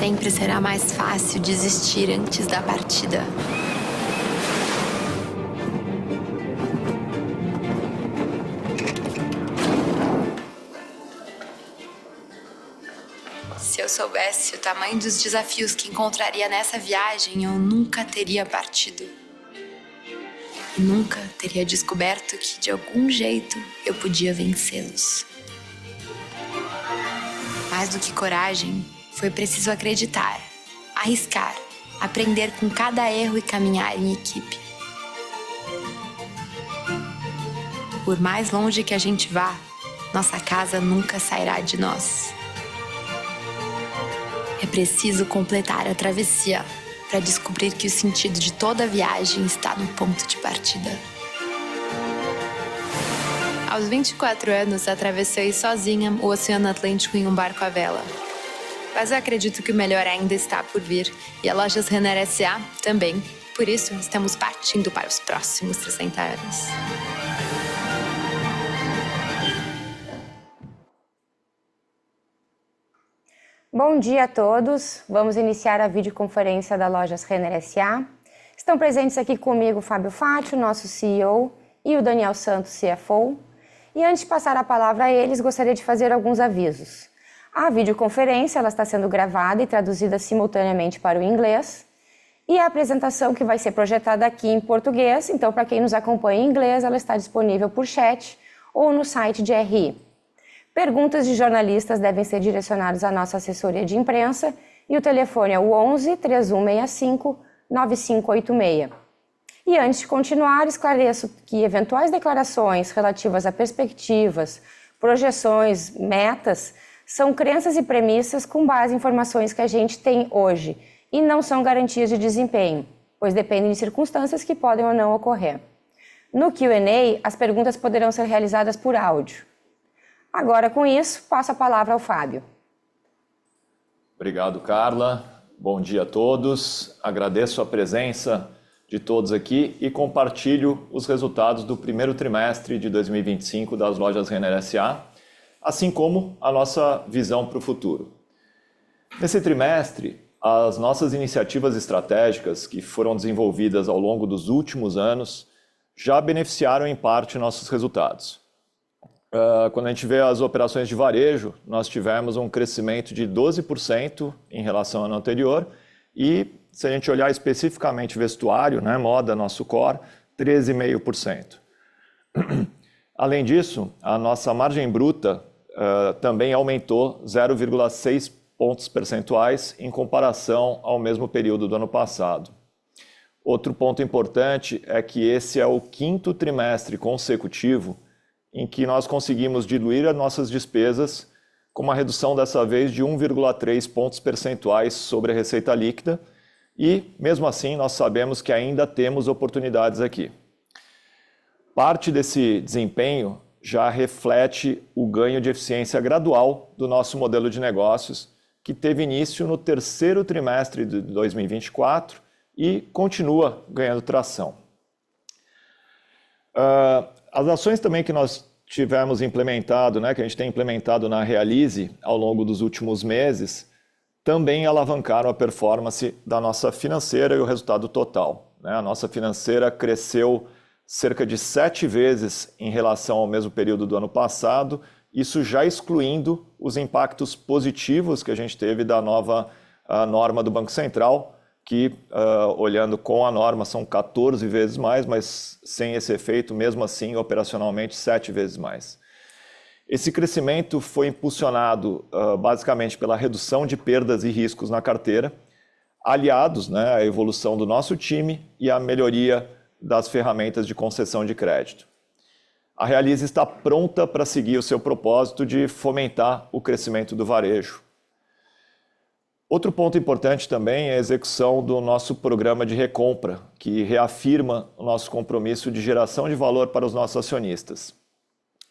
sempre será mais fácil desistir antes da partida. Se eu soubesse o tamanho dos desafios que encontraria nessa viagem, eu nunca teria partido. E nunca teria descoberto que, de algum jeito, eu podia vencê-los. Mais do que coragem, foi preciso acreditar, arriscar, aprender com cada erro e caminhar em equipe. Por mais longe que a gente vá, nossa casa nunca sairá de nós. É preciso completar a travessia para descobrir que o sentido de toda a viagem está no ponto de partida. Aos 24 anos, atravessei sozinha o Oceano Atlântico em um barco à vela. Mas eu acredito que o melhor ainda está por vir, e a Lojas Renner S.A. também. Por isso, estamos partindo para os próximos 60 anos. Bom dia a todos. Vamos iniciar a videoconferência da Lojas Renner S.A. Estão presentes aqui comigo o Fábio Fátio, nosso CEO, e o Daniel Santos, CFO. E antes de passar a palavra a eles, gostaria de fazer alguns avisos. A videoconferência ela está sendo gravada e traduzida simultaneamente para o inglês. E a apresentação que vai ser projetada aqui em português, então para quem nos acompanha em inglês, ela está disponível por chat ou no site de RI. Perguntas de jornalistas devem ser direcionadas à nossa assessoria de imprensa e o telefone é o 11 3165 9586. E antes de continuar, esclareço que eventuais declarações relativas a perspectivas, projeções, metas, são crenças e premissas com base em informações que a gente tem hoje e não são garantias de desempenho, pois dependem de circunstâncias que podem ou não ocorrer. No Q&A, as perguntas poderão ser realizadas por áudio. Agora, com isso, passo a palavra ao Fábio. Obrigado, Carla. Bom dia a todos. Agradeço a presença de todos aqui e compartilho os resultados do primeiro trimestre de 2025 das Lojas Renner S.A., assim como a nossa visão para o futuro. Nesse trimestre, as nossas iniciativas estratégicas que foram desenvolvidas ao longo dos últimos anos já beneficiaram em parte nossos resultados. Quando a gente vê as operações de varejo, nós tivemos um crescimento de 12% em relação ao ano anterior e, se a gente olhar especificamente vestuário, né, moda, nosso core, 13,5%. Além disso, a nossa margem bruta também aumentou 0,6 pontos percentuais em comparação ao mesmo período do ano passado. Outro ponto importante é que esse é o quinto trimestre consecutivo em que nós conseguimos diluir as nossas despesas com uma redução dessa vez de 1,3 pontos percentuais sobre a receita líquida e, mesmo assim, nós sabemos que ainda temos oportunidades aqui. Parte desse desempenho já reflete o ganho de eficiência gradual do nosso modelo de negócios, que teve início no terceiro trimestre de 2024 e continua ganhando tração. As ações também que nós tivemos implementado, né, que a gente tem implementado na Realize ao longo dos últimos meses, também alavancaram a performance da nossa financeira e o resultado total. A nossa financeira cresceu cerca de 7 vezes em relação ao mesmo período do ano passado, isso já excluindo os impactos positivos que a gente teve da nova norma do Banco Central, que, olhando com a norma, são 14 vezes mais, mas sem esse efeito, mesmo assim, operacionalmente, 7 vezes mais. Esse crescimento foi impulsionado basicamente pela redução de perdas e riscos na carteira, aliados, né, à evolução do nosso time e à melhoria das ferramentas de concessão de crédito. A Realize está pronta para seguir o seu propósito de fomentar o crescimento do varejo. Outro ponto importante também é a execução do nosso programa de recompra, que reafirma o nosso compromisso de geração de valor para os nossos acionistas.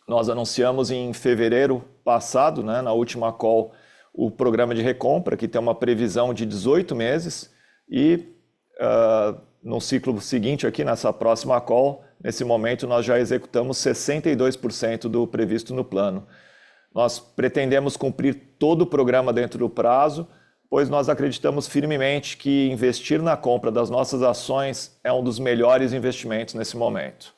Nós anunciamos em fevereiro passado, né, na última call, o programa de recompra, que tem uma previsão de 18 meses, e no ciclo seguinte, aqui nessa próxima call, nesse momento nós já executamos 62% do previsto no plano. Nós pretendemos cumprir todo o programa dentro do prazo, pois nós acreditamos firmemente que investir na compra das nossas ações é um dos melhores investimentos nesse momento.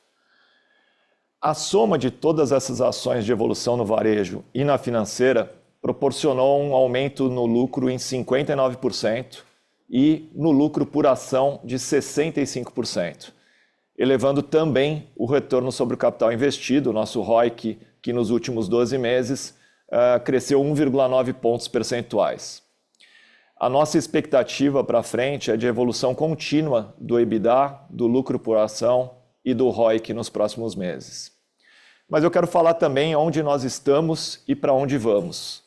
A soma de todas essas ações de evolução no varejo e na financeira proporcionou um aumento no lucro em 59% e no lucro por ação de 65%, elevando também o retorno sobre o capital investido, o nosso ROIC, que nos últimos 12 meses cresceu 1,9 pontos percentuais. A nossa expectativa para frente é de evolução contínua do EBITDA, do lucro por ação e do ROIC nos próximos meses. Mas eu quero falar também onde nós estamos e para onde vamos.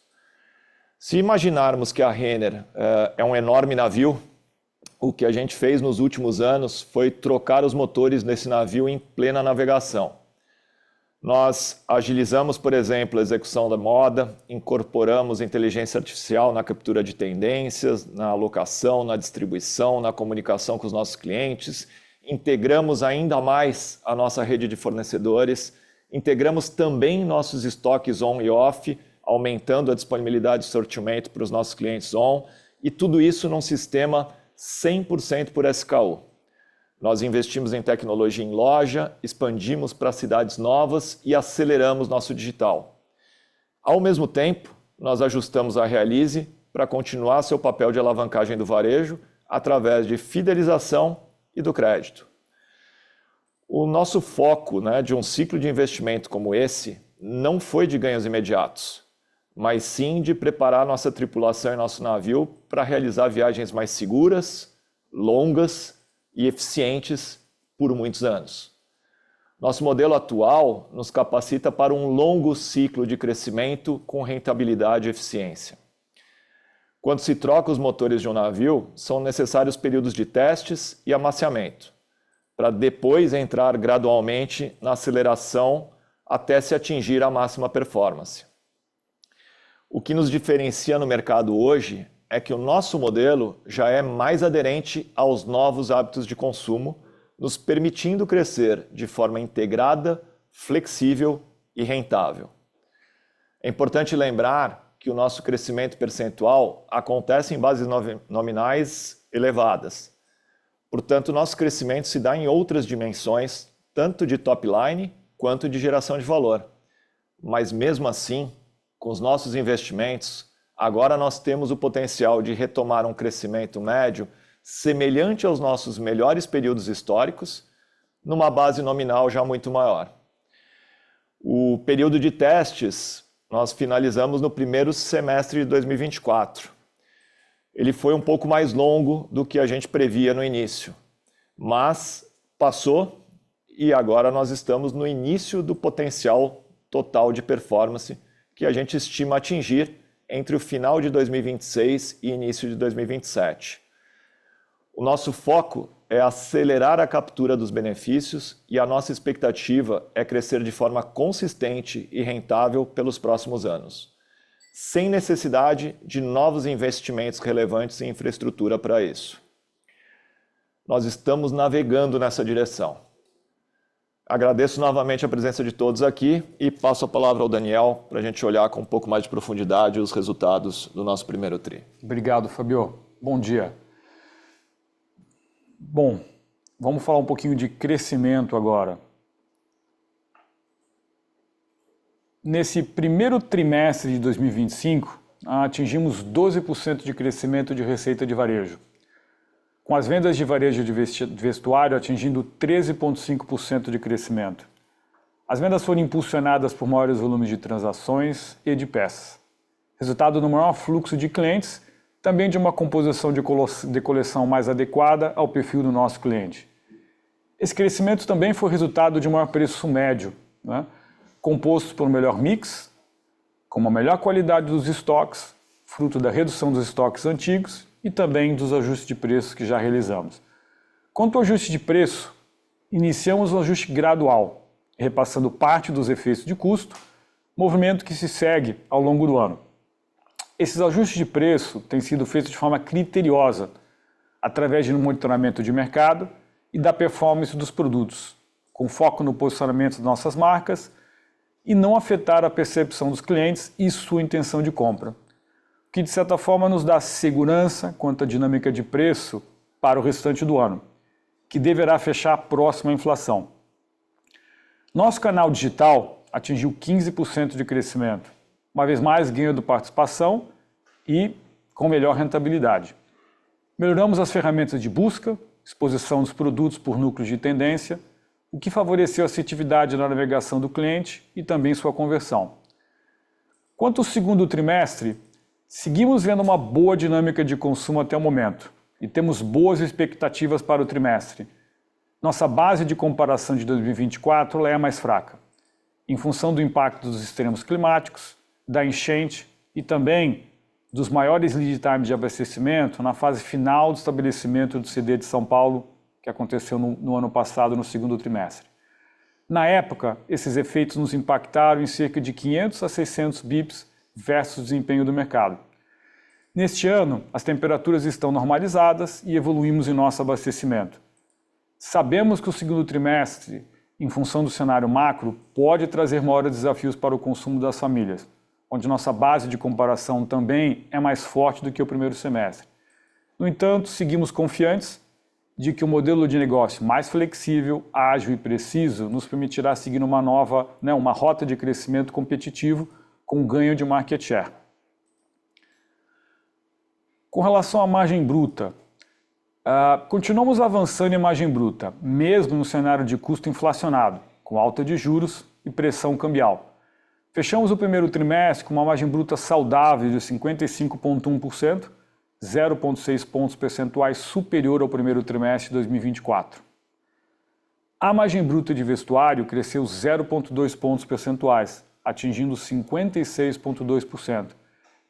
Se imaginarmos que a Renner é um enorme navio, o que a gente fez nos últimos anos foi trocar os motores desse navio em plena navegação. Nós agilizamos, por exemplo, a execução da moda, incorporamos inteligência artificial na captura de tendências, na alocação, na distribuição, na comunicação com os nossos clientes, integramos ainda mais a nossa rede de fornecedores, integramos também nossos estoques on e off, aumentando a disponibilidade de sortimento para os nossos clientes on, e tudo isso num sistema 100% por SKU. Nós investimos em tecnologia em loja, expandimos para cidades novas e aceleramos nosso digital. Ao mesmo tempo, nós ajustamos a Realize para continuar seu papel de alavancagem do varejo através de fidelização e do crédito. O nosso foco, de um ciclo de investimento como esse não foi de ganhos imediatos, mas sim de preparar nossa tripulação e nosso navio para realizar viagens mais seguras, longas e eficientes por muitos anos. Nosso modelo atual nos capacita para um longo ciclo de crescimento com rentabilidade e eficiência. Quando se troca os motores de um navio, são necessários períodos de testes e amaciamento, para depois entrar gradualmente na aceleração até se atingir a máxima performance. O que nos diferencia no mercado hoje é que o nosso modelo já é mais aderente aos novos hábitos de consumo, nos permitindo crescer de forma integrada, flexível e rentável. É importante lembrar que o nosso crescimento percentual acontece em bases nominais elevadas. Portanto, o nosso crescimento se dá em outras dimensões, tanto de top line quanto de geração de valor. Mas mesmo assim, com os nossos investimentos, agora nós temos o potencial de retomar um crescimento médio semelhante aos nossos melhores períodos históricos, numa base nominal já muito maior. O período de testes nós finalizamos no primeiro semestre de 2024. Ele foi um pouco mais longo do que a gente previa no início, mas passou e agora nós estamos no início do potencial total de performance que a gente estima atingir entre o final de 2026 e início de 2027. O nosso foco é acelerar a captura dos benefícios e a nossa expectativa é crescer de forma consistente e rentável pelos próximos anos, sem necessidade de novos investimentos relevantes em infraestrutura para isso. Nós estamos navegando nessa direção. Agradeço novamente a presença de todos aqui e passo a palavra ao Daniel para a gente olhar com um pouco mais de profundidade os resultados do nosso primeiro TRI. Obrigado, Fabio. Bom dia. Bom, vamos falar um pouquinho de crescimento agora. Nesse primeiro trimestre de 2025, atingimos 12% de crescimento de receita de varejo, com as vendas de varejo de vestuário atingindo 13,5% de crescimento. As vendas foram impulsionadas por maiores volumes de transações e de peças, resultado no maior fluxo de clientes, também de uma composição de coleção mais adequada ao perfil do nosso cliente. Esse crescimento também foi resultado de um maior preço médio, composto por um melhor mix, com uma melhor qualidade dos estoques, fruto da redução dos estoques antigos e também dos ajustes de preço que já realizamos. Quanto ao ajuste de preço, iniciamos um ajuste gradual, repassando parte dos efeitos de custo, movimento que se segue ao longo do ano. Esses ajustes de preço têm sido feitos de forma criteriosa, através de um monitoramento de mercado e da performance dos produtos, com foco no posicionamento das nossas marcas e não afetar a percepção dos clientes e sua intenção de compra. que de certa forma nos dá segurança quanto à dinâmica de preço para o restante do ano, que deverá fechar próximo à inflação. Nosso canal digital atingiu 15% de crescimento, uma vez mais ganhando participação e com melhor rentabilidade. Melhoramos as ferramentas de busca, exposição dos produtos por núcleos de tendência, o que favoreceu a assertividade na navegação do cliente e também sua conversão. Quanto ao segundo trimestre, seguimos vendo uma boa dinâmica de consumo até o momento e temos boas expectativas para o trimestre. Nossa base de comparação de 2024 é mais fraca, em função do impacto dos extremos climáticos, da enchente e também dos maiores lead times de abastecimento na fase final do estabelecimento do CD de São Paulo, que aconteceu no ano passado, no segundo trimestre. Na época, esses efeitos nos impactaram em cerca de 500 a 600 bips versus o desempenho do mercado. Neste ano, as temperaturas estão normalizadas e evoluímos em nosso abastecimento. Sabemos que o segundo trimestre, em função do cenário macro, pode trazer maiores desafios para o consumo das famílias, onde nossa base de comparação também é mais forte do que o primeiro semestre. No entanto, seguimos confiantes de que o modelo de negócio mais flexível, ágil e preciso nos permitirá seguir uma rota de crescimento competitivo com ganho de market share. Com relação à margem bruta, continuamos avançando em margem bruta, mesmo no cenário de custo inflacionado, com alta de juros e pressão cambial. Fechamos o primeiro trimestre com uma margem bruta saudável de 55,1%, 0,6 pontos percentuais superior ao primeiro trimestre de 2024. A margem bruta de vestuário cresceu 0,2 pontos percentuais, atingindo 56,2%,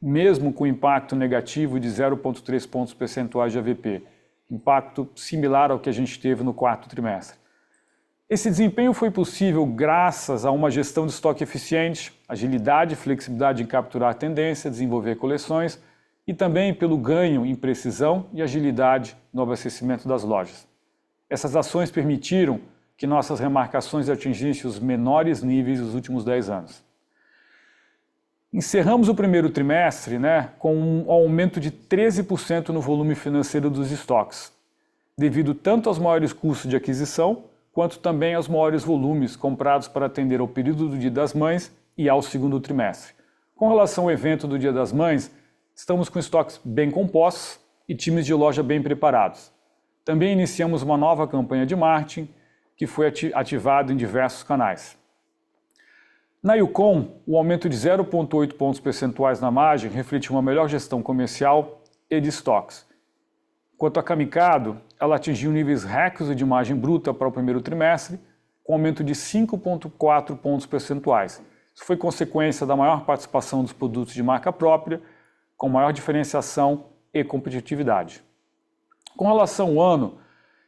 mesmo com impacto negativo de 0,3 pontos percentuais de AVP, impacto similar ao que a gente teve no quarto trimestre. Esse desempenho foi possível graças a uma gestão de estoque eficiente, agilidade e flexibilidade em capturar tendência, desenvolver coleções e também pelo ganho em precisão e agilidade no abastecimento das lojas. Essas ações permitiram que nossas remarcações atingissem os menores níveis dos últimos 10 anos. Encerramos o primeiro trimestre com um aumento de 13% no volume financeiro dos estoques, devido tanto aos maiores custos de aquisição, quanto também aos maiores volumes comprados para atender ao período do Dia das Mães e ao segundo trimestre. Com relação ao evento do Dia das Mães, estamos com estoques bem compostos e times de loja bem preparados. Também iniciamos uma nova campanha de marketing, que foi ativada em diversos canais. Na Youcom, o aumento de 0,8 pontos percentuais na margem refletiu uma melhor gestão comercial e de estoques. Quanto a Camicado, ela atingiu níveis recordes de margem bruta para o primeiro trimestre, com aumento de 5,4 pontos percentuais. Isso foi consequência da maior participação dos produtos de marca própria, com maior diferenciação e competitividade. Com relação ao ano,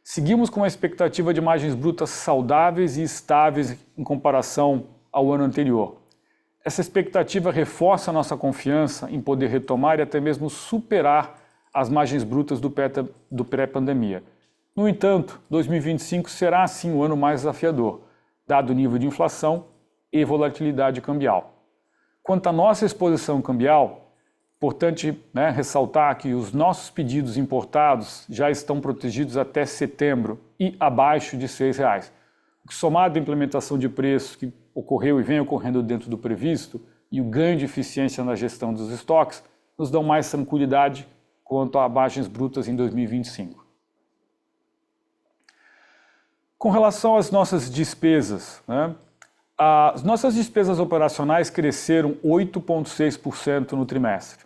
seguimos com uma expectativa de margens brutas saudáveis e estáveis em comparação ao ano anterior. Essa expectativa reforça a nossa confiança em poder retomar e até mesmo superar as margens brutas do pré-pandemia. No entanto, 2025 será sim o ano mais desafiador, dado o nível de inflação e volatilidade cambial. Quanto à nossa exposição cambial, importante ressaltar que os nossos pedidos importados já estão protegidos até setembro e abaixo de R$ 6,00, o que, somado à implementação de preços que ocorreu e vem ocorrendo dentro do previsto e o ganho de eficiência na gestão dos estoques, nos dão mais tranquilidade quanto a margens brutas em 2025. Com relação às nossas despesas, as nossas despesas operacionais cresceram 8,6% no trimestre,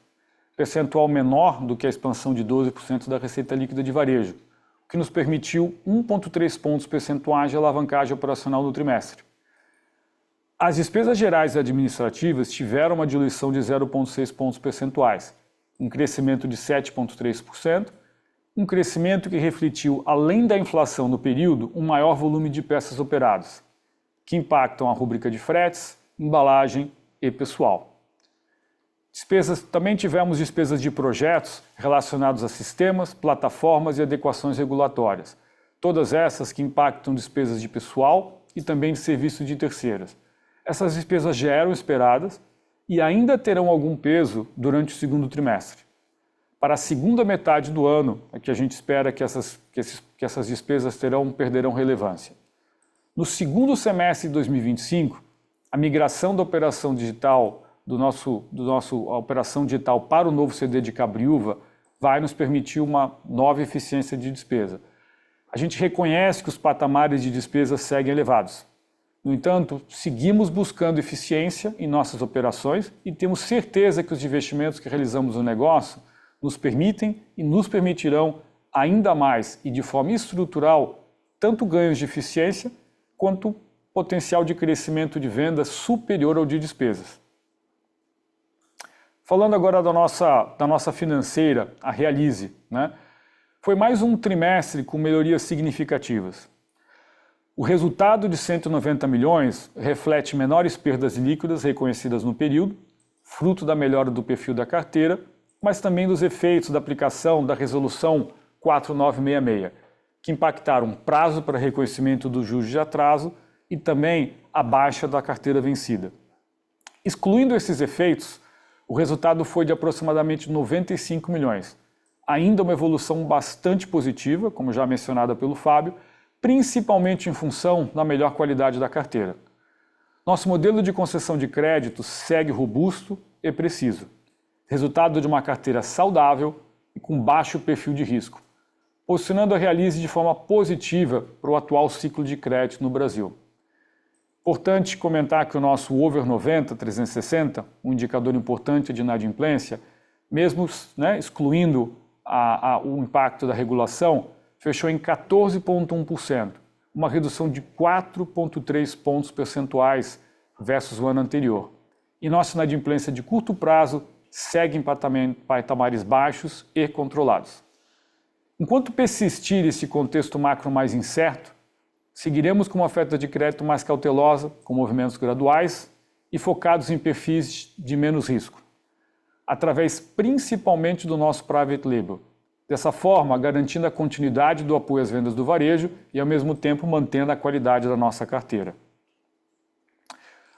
percentual menor do que a expansão de 12% da receita líquida de varejo, o que nos permitiu 1,3 pontos percentuais de alavancagem operacional no trimestre. As despesas gerais e administrativas tiveram uma diluição de 0,6 pontos percentuais, um crescimento de 7,3%, um crescimento que refletiu, além da inflação no período, um maior volume de peças operadas, que impactam a rúbrica de fretes, embalagem e pessoal. Também tivemos despesas de projetos relacionados a sistemas, plataformas e adequações regulatórias, todas essas que impactam despesas de pessoal e também de serviço de terceiras. Essas despesas já eram esperadas e ainda terão algum peso durante o segundo trimestre. Para a segunda metade do ano, é que a gente espera que essas despesas perderão relevância. No segundo semestre de 2025, a migração da operação digital, a operação digital para o novo CD de Cabriúva vai nos permitir uma nova eficiência de despesa. A gente reconhece que os patamares de despesa seguem elevados. No entanto, seguimos buscando eficiência em nossas operações e temos certeza que os investimentos que realizamos no negócio nos permitem e nos permitirão ainda mais e de forma estrutural tanto ganhos de eficiência quanto potencial de crescimento de vendas superior ao de despesas. Falando agora da nossa financeira, a Realize, né? Foi mais um trimestre com melhorias significativas. O resultado de 190 milhões reflete menores perdas líquidas reconhecidas no período, fruto da melhora do perfil da carteira, mas também dos efeitos da aplicação da Resolução 4966, que impactaram prazo para reconhecimento dos juros de atraso e também a baixa da carteira vencida. Excluindo esses efeitos, o resultado foi de aproximadamente 95 milhões, ainda uma evolução bastante positiva, como já mencionada pelo Fábio, principalmente em função da melhor qualidade da carteira. Nosso modelo de concessão de crédito segue robusto e preciso, resultado de uma carteira saudável e com baixo perfil de risco, posicionando a Realize de forma positiva para o atual ciclo de crédito no Brasil. Importante comentar que o nosso Over 90 360, um indicador importante de inadimplência, mesmo excluindo o impacto da regulação, fechou em 14,1%, uma redução de 4,3 pontos percentuais versus o ano anterior. E nossa inadimplência de curto prazo segue em patamares baixos e controlados. Enquanto persistir esse contexto macro mais incerto, seguiremos com uma oferta de crédito mais cautelosa, com movimentos graduais e focados em perfis de menos risco, através principalmente do nosso private label. Dessa forma, garantindo a continuidade do apoio às vendas do varejo e, ao mesmo tempo, mantendo a qualidade da nossa carteira.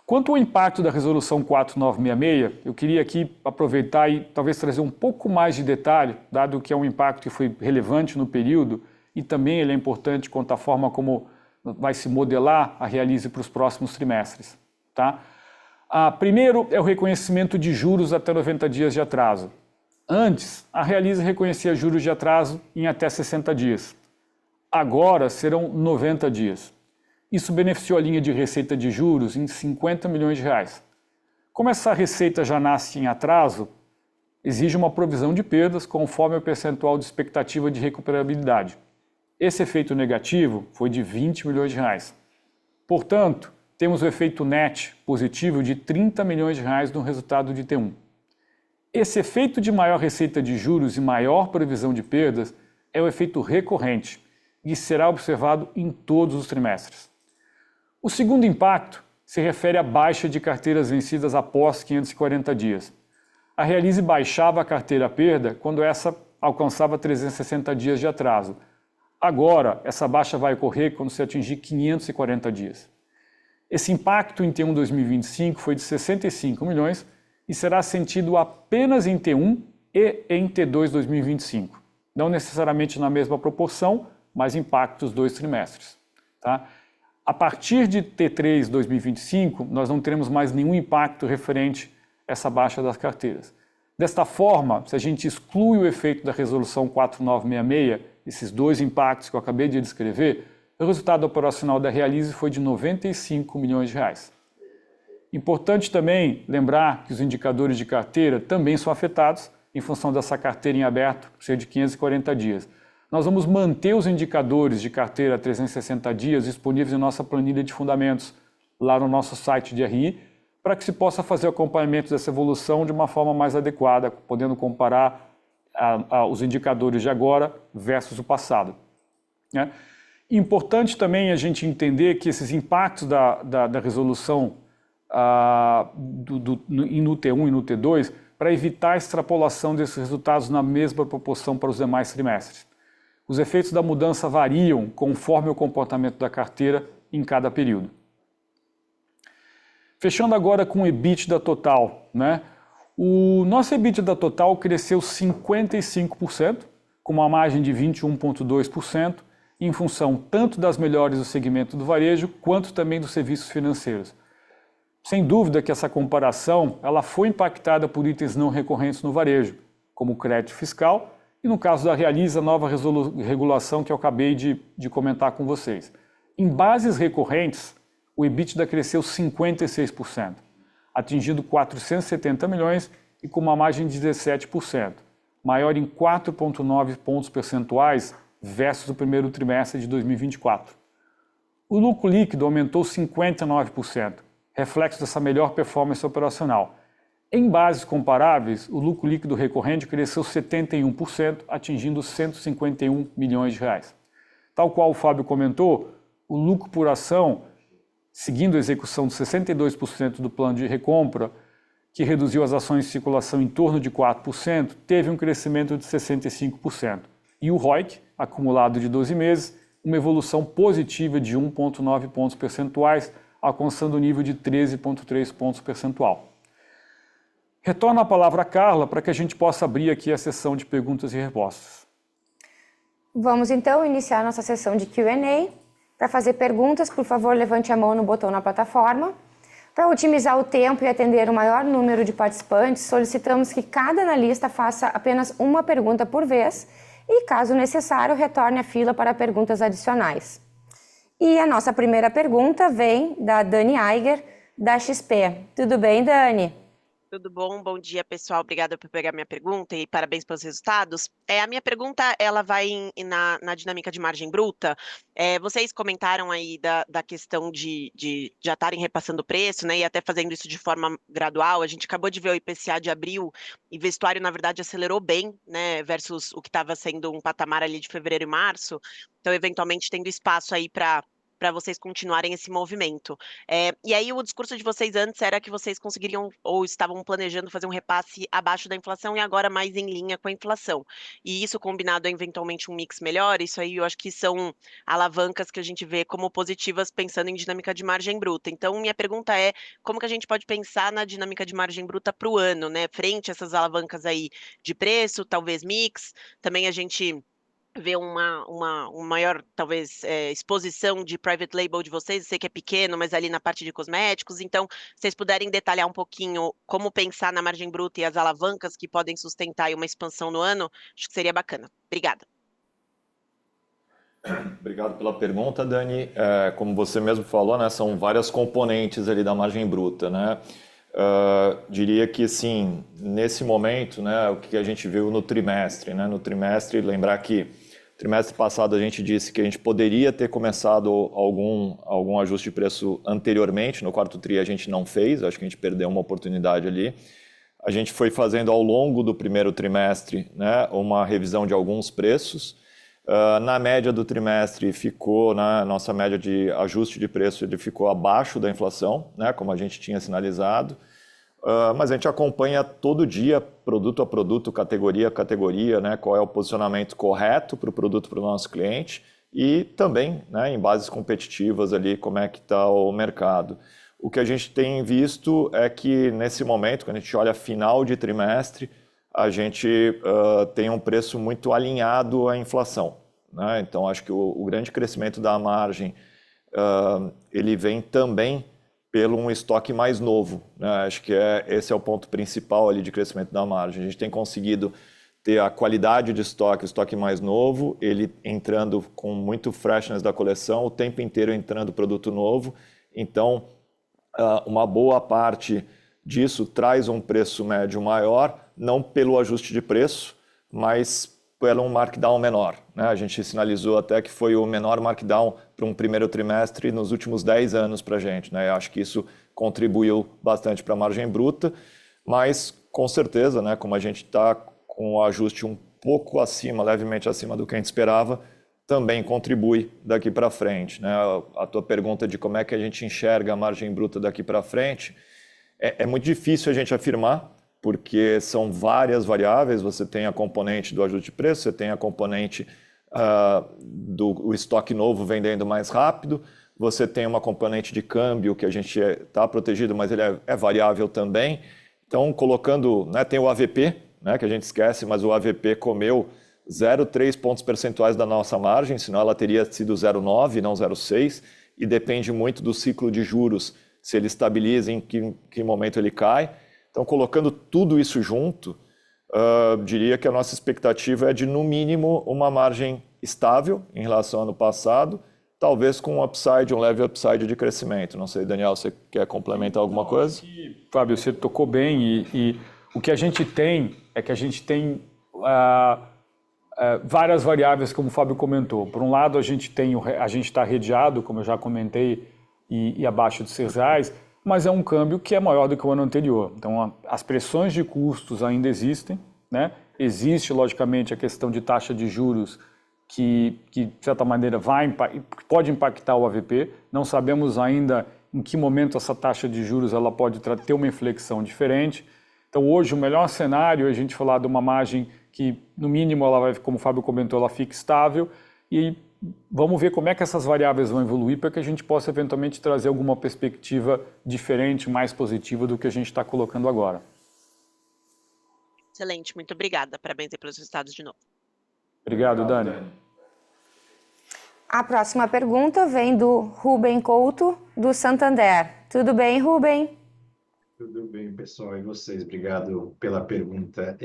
Quanto ao impacto da Resolução 4966, eu queria aqui aproveitar e talvez trazer um pouco mais de detalhe, dado que é um impacto que foi relevante no período e também ele é importante quanto à forma como vai se modelar a Realize para os próximos trimestres. Tá? Primeiro é o reconhecimento de juros até 90 dias de atraso. Antes, a Realize reconhecia juros de atraso em até 60 dias. Agora serão 90 dias. Isso beneficiou a linha de receita de juros em 50 milhões de reais. Como essa receita já nasce em atraso, exige uma provisão de perdas conforme o percentual de expectativa de recuperabilidade. Esse efeito negativo foi de 20 milhões de reais. Portanto, temos o efeito net positivo de 30 milhões de reais no resultado de T1. Esse efeito de maior receita de juros e maior previsão de perdas é o efeito recorrente e será observado em todos os trimestres. O segundo impacto se refere à baixa de carteiras vencidas após 540 dias. A Realize baixava a carteira à perda quando essa alcançava 360 dias de atraso. Agora, essa baixa vai ocorrer quando se atingir 540 dias. Esse impacto em T1 2025 foi de 65 milhões e será sentido apenas em T1 e em T2 2025. Não necessariamente na mesma proporção, mas impacta os dois trimestres. Tá? A partir de T3 2025, nós não teremos mais nenhum impacto referente a essa baixa das carteiras. Desta forma, se a gente exclui o efeito da Resolução 4966, esses dois impactos que eu acabei de descrever, o resultado operacional da Realize foi de 95 milhões de reais. Importante também lembrar que os indicadores de carteira também são afetados em função dessa carteira em aberto, ser de 540 dias. Nós vamos manter os indicadores de carteira a 360 dias disponíveis em nossa planilha de fundamentos, lá no nosso site de RI, para que se possa fazer o acompanhamento dessa evolução de uma forma mais adequada, podendo comparar os indicadores de agora versus o passado. Né? Importante também a gente entender que esses impactos da resolução no T1 e no T2, para evitar a extrapolação desses resultados na mesma proporção para os demais trimestres. Os efeitos da mudança variam conforme o comportamento da carteira em cada período. Fechando agora com o EBITDA total, né? O nosso EBITDA total cresceu 55%, com uma margem de 21,2%, em função tanto das melhores do segmento do varejo, quanto também dos serviços financeiros. Sem dúvida que essa comparação ela foi impactada por itens não recorrentes no varejo, como o crédito fiscal e, no caso da Realiza, a nova regulação que eu acabei de comentar com vocês. Em bases recorrentes, o EBITDA cresceu 56%, atingindo 470 milhões e com uma margem de 17%, maior em 4,9 pontos percentuais versus o primeiro trimestre de 2024. O lucro líquido aumentou 59%, reflexo dessa melhor performance operacional. Em bases comparáveis, o lucro líquido recorrente cresceu 71%, atingindo 151 milhões de reais. Tal qual o Fábio comentou, o lucro por ação, seguindo a execução de 62% do plano de recompra, que reduziu as ações em circulação em torno de 4%, teve um crescimento de 65%. E o ROIC, acumulado de 12 meses, uma evolução positiva de 1,9 pontos percentuais, alcançando o nível de 13,3 pontos percentual. Retorno a palavra a Carla para que a gente possa abrir aqui a sessão de perguntas e respostas. Vamos então iniciar nossa sessão de Q&A. Para fazer perguntas, por favor, levante a mão no botão na plataforma. Para otimizar o tempo e atender o maior número de participantes, solicitamos que cada analista faça apenas uma pergunta por vez e, caso necessário, retorne à fila para perguntas adicionais. E a nossa primeira pergunta vem da Dani Eiger, da XP. Tudo bem, Dani? Tudo bom? Bom dia, pessoal. Obrigada por pegar minha pergunta e parabéns pelos resultados. A minha pergunta ela vai na dinâmica de margem bruta. Vocês comentaram aí da questão de já estarem repassando o preço, né, e até fazendo isso de forma gradual. A gente acabou de ver o IPCA de abril e vestuário, na verdade, acelerou bem, né, versus o que estava sendo um patamar ali de fevereiro e março. Então, eventualmente, tendo espaço aí para vocês continuarem esse movimento. E aí o discurso de vocês antes era que vocês conseguiriam ou estavam planejando fazer um repasse abaixo da inflação e agora mais em linha com a inflação. E isso combinado a eventualmente um mix melhor, isso aí eu acho que são alavancas que a gente vê como positivas pensando em dinâmica de margem bruta. Então minha pergunta é, como que a gente pode pensar na dinâmica de margem bruta para o ano, né? Frente a essas alavancas aí de preço, talvez mix, também a gente ver uma maior, talvez, exposição de private label de vocês. Eu sei que é pequeno, mas ali na parte de cosméticos. Então, se vocês puderem detalhar um pouquinho como pensar na margem bruta e as alavancas que podem sustentar aí uma expansão no ano, acho que seria bacana. Obrigada. Obrigado pela pergunta, Dani. Como você mesmo falou, né, são várias componentes ali da margem bruta, né? Diria que, sim, nesse momento, né, o que a gente viu no trimestre, né? No trimestre, lembrar que trimestre passado a gente disse que a gente poderia ter começado algum ajuste de preço anteriormente, no quarto tri a gente não fez, acho que a gente perdeu uma oportunidade ali. A gente foi fazendo ao longo do primeiro trimestre, né, uma revisão de alguns preços. Na média do trimestre ficou, na nossa média de ajuste de preço, ele ficou abaixo da inflação, né, como a gente tinha sinalizado. Mas a gente acompanha todo dia, produto a produto, categoria a categoria, né, qual é o posicionamento correto para o produto para o nosso cliente e também, né, em bases competitivas ali, como é que está o mercado. O que a gente tem visto é que nesse momento, quando a gente olha final de trimestre, a gente tem um preço muito alinhado à inflação, né? Então acho que o grande crescimento da margem ele vem também pelo um estoque mais novo, né? Acho que esse é o ponto principal ali de crescimento da margem. A gente tem conseguido ter a qualidade de estoque, o estoque mais novo, ele entrando com muito freshness da coleção, o tempo inteiro entrando produto novo. Então, uma boa parte disso traz um preço médio maior, não pelo ajuste de preço, mas pelo um markdown menor, né? A gente sinalizou até que foi o menor markdown para um primeiro trimestre nos últimos 10 anos para a gente, né? Eu acho que isso contribuiu bastante para a margem bruta, mas com certeza, né, como a gente está com o ajuste um pouco acima, levemente acima do que a gente esperava, também contribui daqui para frente, né? A tua pergunta de como é que a gente enxerga a margem bruta daqui para frente, é muito difícil a gente afirmar, porque são várias variáveis. Você tem a componente do ajuste de preço, você tem a componente do estoque novo vendendo mais rápido, você tem uma componente de câmbio que a gente está protegido, mas ele é variável também. Então, colocando, né, tem o AVP, né, que a gente esquece, mas o AVP comeu 0,3 pontos percentuais da nossa margem, senão ela teria sido 0,9, não 0,6, e depende muito do ciclo de juros, se ele estabiliza, em que momento ele cai. Então, colocando tudo isso junto, diria que a nossa expectativa é de, no mínimo, uma margem estável em relação ao ano passado, talvez com um leve upside de crescimento. Não sei, Daniel, você quer complementar alguma coisa? Fábio, você tocou bem e o que a gente tem é que a gente tem várias variáveis, como o Fábio comentou. Por um lado, a gente está redeado, como eu já comentei, e abaixo de R$6, mas é um câmbio que é maior do que o ano anterior. Então, as pressões de custos ainda existem, né? Existe, logicamente, a questão de taxa de juros que de certa maneira, pode impactar o AVP. Não sabemos ainda em que momento essa taxa de juros ela pode ter uma inflexão diferente. Então, hoje, o melhor cenário é a gente falar de uma margem que, no mínimo, ela vai, como o Fábio comentou, ela fica estável, e vamos ver como é que essas variáveis vão evoluir para que a gente possa, eventualmente, trazer alguma perspectiva diferente, mais positiva do que a gente está colocando agora. Excelente, muito obrigada. Parabéns aí pelos resultados de novo. Obrigado, Dani. A próxima pergunta vem do Rubem Couto, do Santander. Tudo bem, Rubem? Tudo bem, pessoal, e vocês? Obrigado pela pergunta.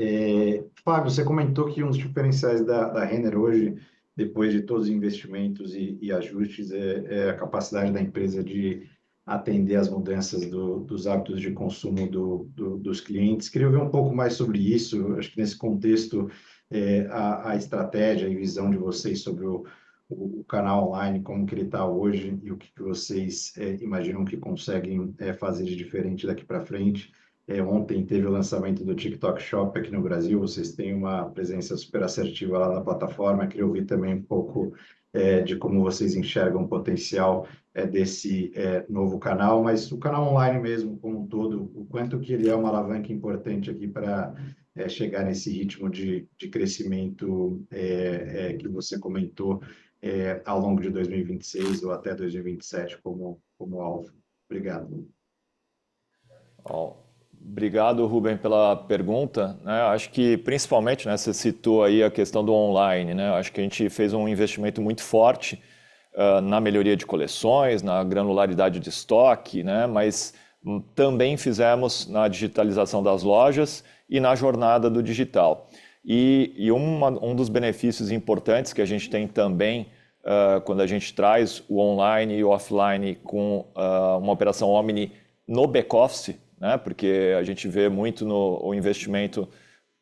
Fábio, você comentou que um dos diferenciais da Renner hoje, depois de todos os investimentos e ajustes, é a capacidade da empresa de atender às mudanças dos hábitos de consumo dos clientes. Queria ouvir um pouco mais sobre isso. Acho que nesse contexto, a estratégia e visão de vocês sobre o canal online, como que ele está hoje e o que vocês imaginam que conseguem fazer de diferente daqui para frente. Ontem teve o lançamento do TikTok Shop aqui no Brasil, vocês têm uma presença super assertiva lá na plataforma. Queria ouvir também um pouco de como vocês enxergam o potencial desse novo canal, mas o canal online mesmo, como um todo, o quanto que ele é uma alavanca importante aqui para chegar nesse ritmo de crescimento que você comentou ao longo de 2026 ou até 2027 como alvo. Obrigado. Obrigado, Rubem, pela pergunta. Acho que, principalmente, você citou aí a questão do online. Acho que a gente fez um investimento muito forte na melhoria de coleções, na granularidade de estoque, mas também fizemos na digitalização das lojas e na jornada do digital. E um dos benefícios importantes que a gente tem também quando a gente traz o online e o offline com uma operação omni no back-office, porque a gente vê muito o investimento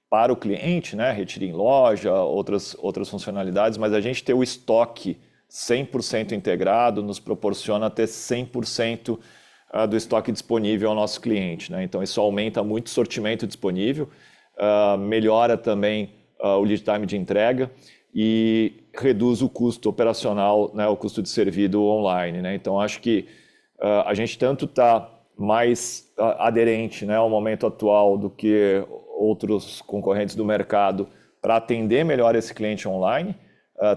para o cliente, retira em loja, outras funcionalidades, mas a gente ter o estoque 100% integrado nos proporciona ter 100% do estoque disponível ao nosso cliente. Então, isso aumenta muito o sortimento disponível, melhora também o lead time de entrega e reduz o custo operacional, o custo de servido online. Então, acho que a gente tanto está mais aderente ao momento atual do que outros concorrentes do mercado para atender melhor esse cliente online,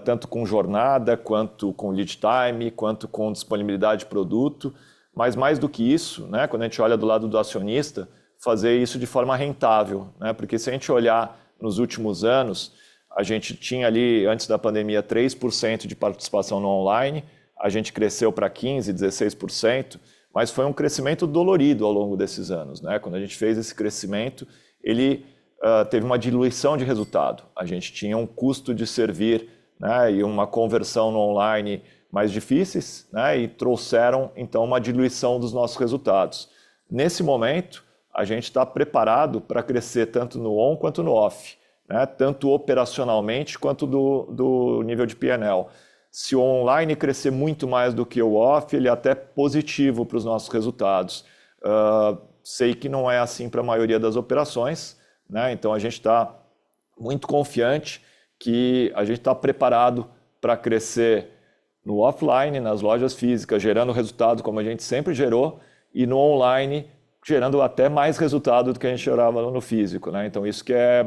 tanto com jornada, quanto com lead time, quanto com disponibilidade de produto. Mas mais do que isso, quando a gente olha do lado do acionista, fazer isso de forma rentável. Porque se a gente olhar nos últimos anos, a gente tinha ali, antes da pandemia, 3% de participação no online, a gente cresceu para 15%, 16%, mas foi um crescimento dolorido ao longo desses anos. Quando a gente fez esse crescimento, ele teve uma diluição de resultado. A gente tinha um custo de servir e uma conversão no online mais difíceis, e trouxeram, então, uma diluição dos nossos resultados. Nesse momento, a gente está preparado para crescer tanto no on quanto no off, tanto operacionalmente quanto do nível de P&L. Se o online crescer muito mais do que o off, ele é até positivo para os nossos resultados. Sei que não é assim para a maioria das operações, então a gente está muito confiante que a gente está preparado para crescer no offline, nas lojas físicas, gerando resultado como a gente sempre gerou, e no online, gerando até mais resultado do que a gente gerava no físico. Então isso que é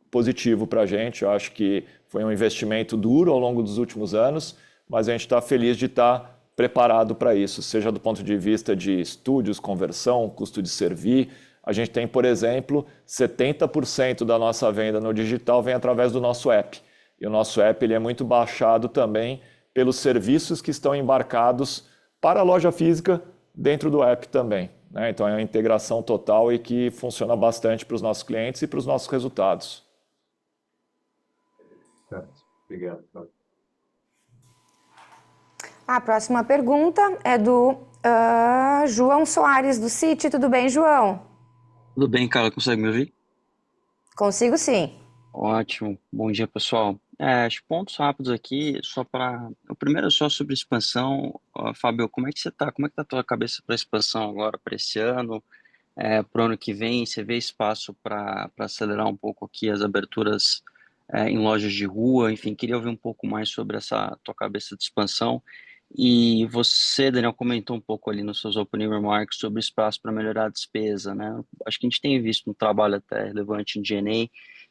positivo para a gente. Eu acho que foi um investimento duro ao longo dos últimos anos, mas a gente está feliz de estar preparado para isso, seja do ponto de vista de estúdios, conversão, custo de servir. A gente tem, por exemplo, 70% da nossa venda no digital vem através do nosso app. E o nosso app ele é muito baixado também pelos serviços que estão embarcados para a loja física dentro do app também, né? Então é uma integração total e que funciona bastante para os nossos clientes e para os nossos resultados. Certo. Obrigado, Fábio. A próxima pergunta é do João Soares, do Citi. Tudo bem, João? Tudo bem, Carla? Consegue me ouvir? Consigo sim. Ótimo. Bom dia, pessoal. Os pontos rápidos aqui, só para... O primeiro é só sobre expansão. Fábio, como é que você está? Como é que tá a tua cabeça para expansão agora, para esse ano? Para o ano que vem, você vê espaço para acelerar um pouco aqui as aberturas em lojas de rua? Enfim, queria ouvir um pouco mais sobre essa tua cabeça de expansão. E você, Daniel, comentou um pouco ali nos seus opening remarks sobre espaço para melhorar a despesa, né? Acho que a gente tem visto um trabalho até relevante em G&A.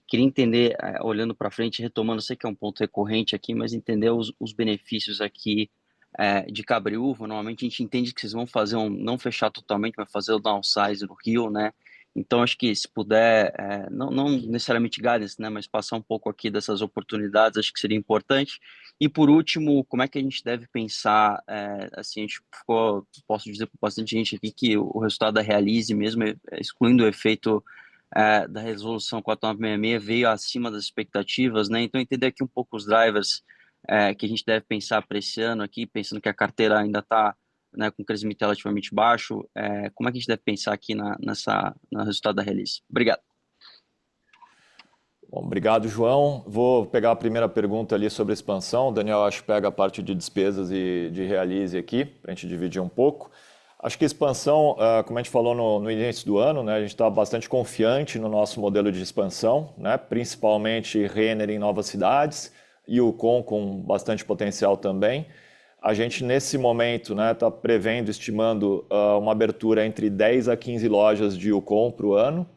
Queria entender, olhando para frente, retomando, sei que é um ponto recorrente aqui, mas entender os benefícios aqui de Cabreúva. Normalmente a gente entende que vocês vão fazer não fechar totalmente, mas fazer o downsize no Rio, né? Então acho que se puder, não necessariamente guidance, né, mas passar um pouco aqui dessas oportunidades, acho que seria importante. E por último, como é que a gente deve pensar, assim, a gente posso dizer para bastante gente aqui que o resultado da Realize mesmo, excluindo o efeito da resolução 4966, veio acima das expectativas, né? Então entender aqui um pouco os drivers que a gente deve pensar para esse ano aqui, pensando que a carteira ainda está, né, com crescimento relativamente baixo, como é que a gente deve pensar aqui no resultado da Realize? Obrigado. Bom, obrigado, João. Vou pegar a primeira pergunta ali sobre expansão. O Daniel, acho que pega a parte de despesas e de Realize aqui, para a gente dividir um pouco. Acho que expansão, como a gente falou no início do ano, né, a gente está bastante confiante no nosso modelo de expansão, né, principalmente Renner em novas cidades e o com bastante potencial também. A gente, nesse momento, está prevendo, estimando uma abertura entre 10 a 15 lojas de Yukon para o ano,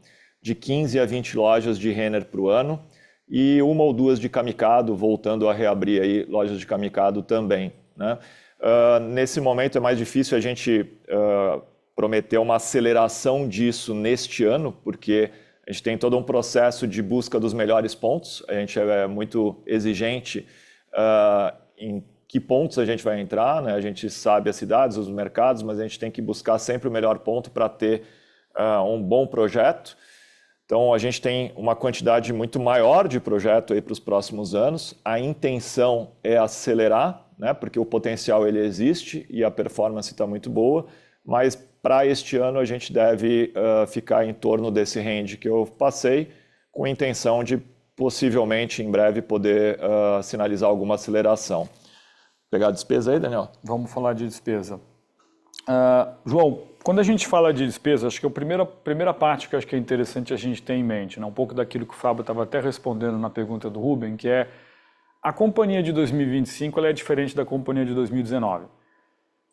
de 15 a 20 lojas de Renner para o ano e uma ou duas de Camicado, voltando a reabrir aí lojas de Camicado também, né? Nesse momento é mais difícil a gente prometer uma aceleração disso neste ano, porque a gente tem todo um processo de busca dos melhores pontos, a gente é muito exigente em que pontos a gente vai entrar, né? A gente sabe as cidades, os mercados, mas a gente tem que buscar sempre o melhor ponto para ter um bom projeto. Então, a gente tem uma quantidade muito maior de projeto aí para os próximos anos. A intenção é acelerar, né? Porque o potencial ele existe e a performance está muito boa, mas para este ano a gente deve ficar em torno desse range que eu passei, com a intenção de possivelmente em breve poder sinalizar alguma aceleração. Pegar a despesa aí, Daniel? Vamos falar de despesa. João, quando a gente fala de despesa, acho que a primeira parte que eu acho que é interessante a gente ter em mente, né? Um pouco daquilo que o Fábio estava até respondendo na pergunta do Ruben, que é a companhia de 2025 ela é diferente da companhia de 2019.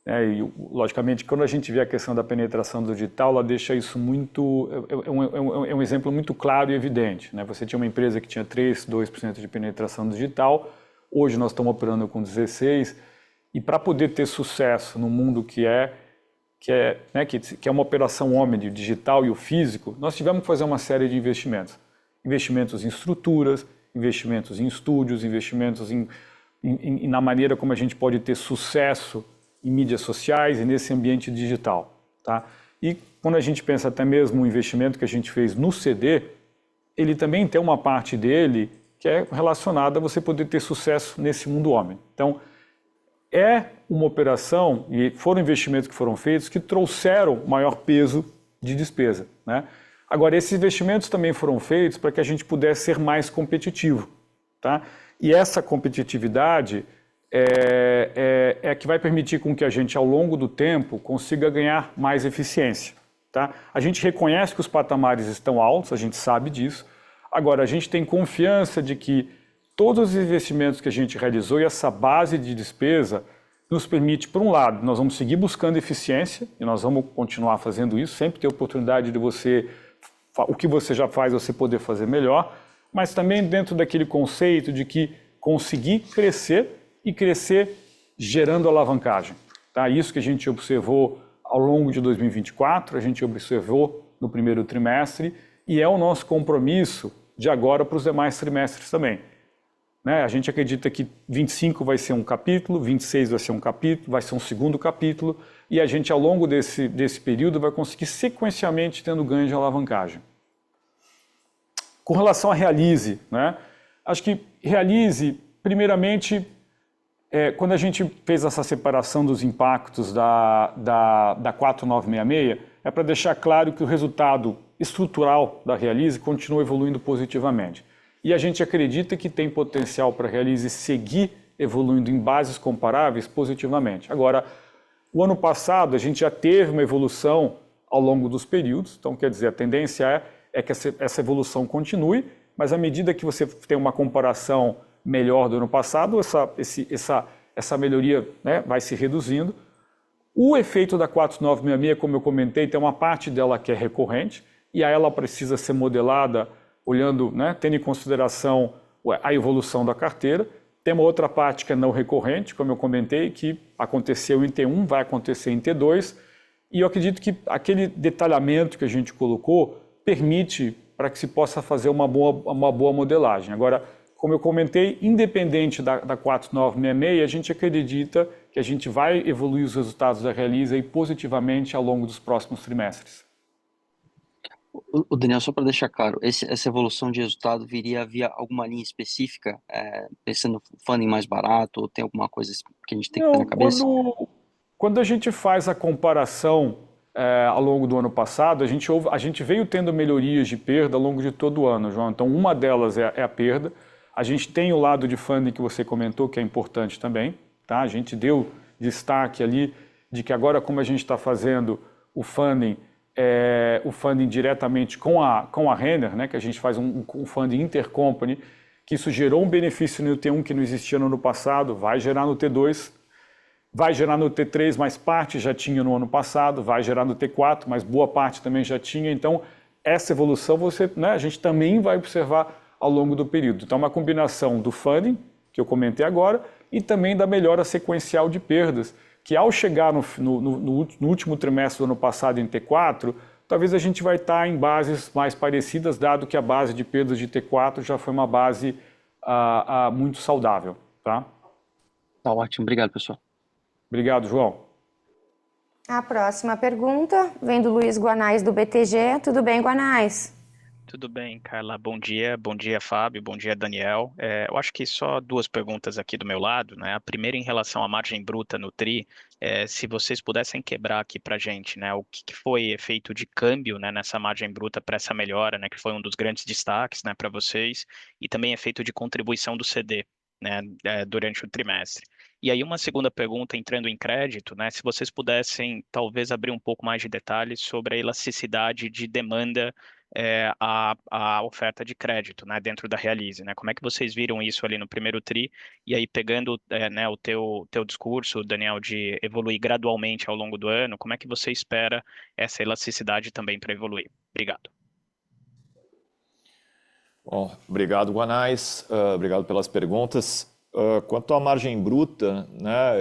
E, logicamente, quando a gente vê a questão da penetração do digital, ela deixa isso muito... É um exemplo muito claro e evidente, né? Você tinha uma empresa que tinha 2% de penetração digital, hoje nós estamos operando com 16%, e para poder ter sucesso no mundo que é uma operação omni, digital e o físico, nós tivemos que fazer uma série de investimentos. Investimentos em estruturas, investimentos em estúdios, investimentos na maneira como a gente pode ter sucesso em mídias sociais e nesse ambiente digital. Tá? E quando a gente pensa até mesmo o investimento que a gente fez no CD, ele também tem uma parte dele que é relacionada a você poder ter sucesso nesse mundo homem. Então, é uma operação, e foram investimentos que foram feitos, que trouxeram maior peso de despesa, né? Agora, esses investimentos também foram feitos para que a gente pudesse ser mais competitivo, tá? E essa competitividade é que vai permitir com que a gente, ao longo do tempo, consiga ganhar mais eficiência, tá? A gente reconhece que os patamares estão altos, a gente sabe disso. Agora, a gente tem confiança de que todos os investimentos que a gente realizou e essa base de despesa nos permite, por um lado, nós vamos seguir buscando eficiência e nós vamos continuar fazendo isso, sempre ter oportunidade de você, o que você já faz, você poder fazer melhor, mas também dentro daquele conceito de que conseguir crescer e crescer gerando alavancagem. Tá? Isso que a gente observou ao longo de 2024, a gente observou no primeiro trimestre e é o nosso compromisso de agora para os demais trimestres também. Né? A gente acredita que 25 vai ser um capítulo, 26 vai ser um capítulo, vai ser um segundo capítulo e a gente ao longo desse período vai conseguir sequencialmente tendo ganho de alavancagem. Com relação a Realize, né? Acho que Realize, primeiramente, quando a gente fez essa separação dos impactos da 4966, é para deixar claro que o resultado estrutural da Realize continua evoluindo positivamente. E a gente acredita que tem potencial para a Realize seguir evoluindo em bases comparáveis positivamente. Agora, o ano passado a gente já teve uma evolução ao longo dos períodos, então quer dizer, a tendência é que essa evolução continue, mas à medida que você tem uma comparação melhor do ano passado, essa melhoria, né, vai se reduzindo. O efeito da 4966, como eu comentei, tem uma parte dela que é recorrente, e aí ela precisa ser modelada olhando, né, tendo em consideração a evolução da carteira. Tem uma outra parte que é não recorrente, como eu comentei, que aconteceu em T1, vai acontecer em T2, e eu acredito que aquele detalhamento que a gente colocou permite para que se possa fazer uma boa modelagem. Agora, como eu comentei, independente da 4966, a gente acredita que a gente vai evoluir os resultados da Realize aí positivamente ao longo dos próximos trimestres. O Daniel, só para deixar claro, essa evolução de resultado viria via alguma linha específica, pensando no funding mais barato, ou tem alguma coisa que a gente tem que ter na cabeça? Quando a gente faz a comparação ao longo do ano passado, a gente veio tendo melhorias de perda ao longo de todo o ano, João. Então, uma delas é a perda. A gente tem o lado de funding que você comentou, que é importante também. Tá? A gente deu destaque ali de que agora, como a gente está fazendo o funding diretamente com a Renner, né, que a gente faz um funding intercompany, que isso gerou um benefício no T1 que não existia no ano passado, vai gerar no T2, vai gerar no T3, mas parte já tinha no ano passado, vai gerar no T4, mas boa parte também já tinha. Então, essa evolução a gente também vai observar ao longo do período. Então, uma combinação do funding, que eu comentei agora, e também da melhora sequencial de perdas, que ao chegar no último trimestre do ano passado em T4, talvez a gente vai estar em bases mais parecidas, dado que a base de perdas de T4 já foi uma base muito saudável. Tá? Tá ótimo, obrigado, pessoal. Obrigado, João. A próxima pergunta vem do Luiz Guanais, do BTG. Tudo bem, Guanais? Tudo bem, Carla. Bom dia, Fábio, bom dia, Daniel. Eu acho que só duas perguntas aqui do meu lado, né? A primeira em relação à margem bruta no TRI, se vocês pudessem quebrar aqui para a gente, né? O que foi efeito de câmbio, né, nessa margem bruta para essa melhora, né? Que foi um dos grandes destaques, né, para vocês, e também efeito de contribuição do CD, né, durante o trimestre. E aí uma segunda pergunta entrando em crédito, né? Se vocês pudessem talvez abrir um pouco mais de detalhes sobre a elasticidade de demanda a oferta de crédito, né, dentro da Realize, né? Como é que vocês viram isso ali no primeiro TRI? E aí pegando né, o teu discurso, Daniel, de evoluir gradualmente ao longo do ano, como é que você espera essa elasticidade também para evoluir? Obrigado. Bom, obrigado, Guanais. Obrigado pelas perguntas. Quanto à margem bruta, né,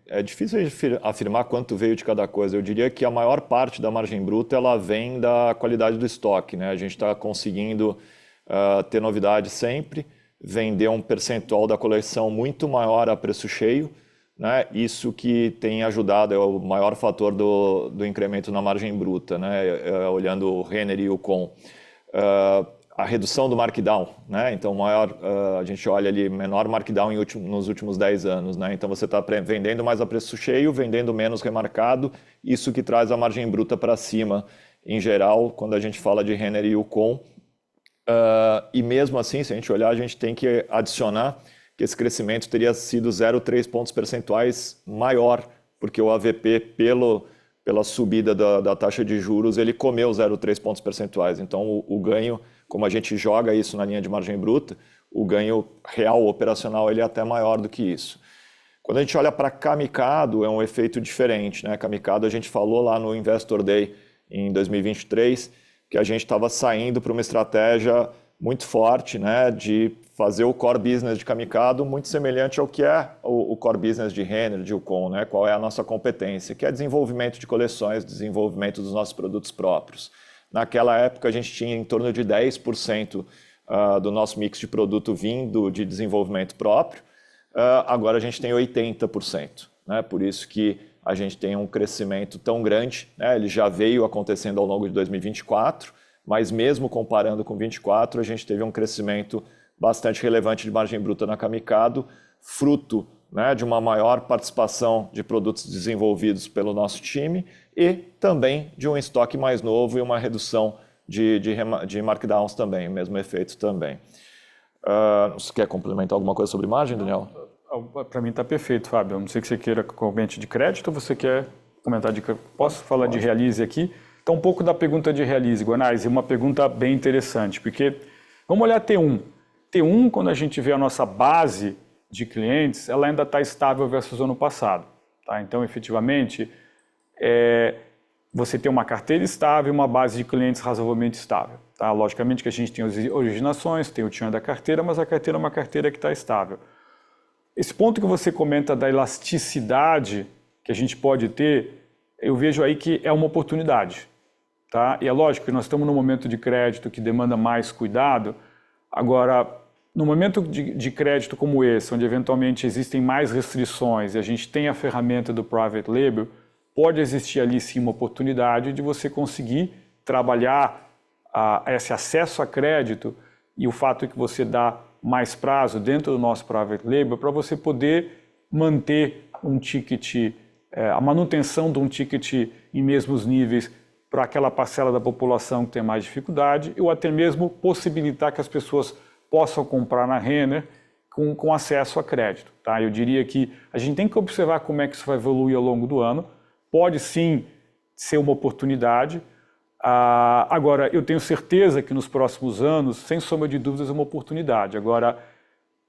é difícil afirmar quanto veio de cada coisa. Eu diria que a maior parte da margem bruta ela vem da qualidade do estoque, né? A gente está conseguindo ter novidade sempre, vender um percentual da coleção muito maior a preço cheio, né? Isso que tem ajudado, é o maior fator do incremento na margem bruta, né? Olhando o Renner e o Com. A redução do markdown, né? Então, a gente olha ali, menor markdown nos últimos 10 anos, né? Então, você está vendendo mais a preço cheio, vendendo menos remarcado, isso que traz a margem bruta para cima, em geral, quando a gente fala de Renner e Yukon. E mesmo assim, se a gente olhar, a gente tem que adicionar que esse crescimento teria sido 0,3 pontos percentuais maior, porque o AVP, pela subida da taxa de juros, ele comeu 0,3 pontos percentuais. Então, o ganho, como a gente joga isso na linha de margem bruta, o ganho real operacional ele é até maior do que isso. Quando a gente olha para Camicado, é um efeito diferente, né? Camicado, a gente falou lá no Investor Day em 2023 que a gente estava saindo para uma estratégia muito forte, né, de fazer o core business de Camicado muito semelhante ao que é o core business de Renner, de Ucon, né, qual é a nossa competência, que é desenvolvimento de coleções, desenvolvimento dos nossos produtos próprios. Naquela época a gente tinha em torno de 10% do nosso mix de produto vindo de desenvolvimento próprio, agora a gente tem 80%, né, por isso que a gente tem um crescimento tão grande, né, ele já veio acontecendo ao longo de 2024, mas mesmo comparando com 2024, a gente teve um crescimento bastante relevante de margem bruta na Camicado, fruto, né, de uma maior participação de produtos desenvolvidos pelo nosso time e também de um estoque mais novo e uma redução de markdowns também, o mesmo efeito também. Você quer complementar alguma coisa sobre margem, Daniel? Para mim está perfeito, Fábio. Eu não sei que você queira que comente de crédito ou você quer comentar de crédito. Posso falar de Realize aqui? Então, um pouco da pergunta de Realize, Guanais, é uma pergunta bem interessante, porque vamos olhar T1. T1, quando a gente vê a nossa base de clientes, ela ainda está estável versus o ano passado. Tá? Então, efetivamente, você tem uma carteira estável e uma base de clientes razoavelmente estável. Tá? Logicamente que a gente tem as originações, tem o churn da carteira, mas a carteira é uma carteira que está estável. Esse ponto que você comenta da elasticidade que a gente pode ter, eu vejo aí que é uma oportunidade. Tá? E é lógico que nós estamos num momento de crédito que demanda mais cuidado. Agora, no momento de crédito como esse, onde eventualmente existem mais restrições e a gente tem a ferramenta do Private Label, pode existir ali sim uma oportunidade de você conseguir trabalhar esse acesso a crédito e o fato de que você dá mais prazo dentro do nosso Private Label para você poder manter um ticket, a manutenção de um ticket em mesmos níveis para aquela parcela da população que tem mais dificuldade, ou até mesmo possibilitar que as pessoas possam comprar na Renner com acesso a crédito. Tá? Eu diria que a gente tem que observar como é que isso vai evoluir ao longo do ano. Pode sim ser uma oportunidade. Agora, eu tenho certeza que nos próximos anos, sem sombra de dúvidas, é uma oportunidade. Agora,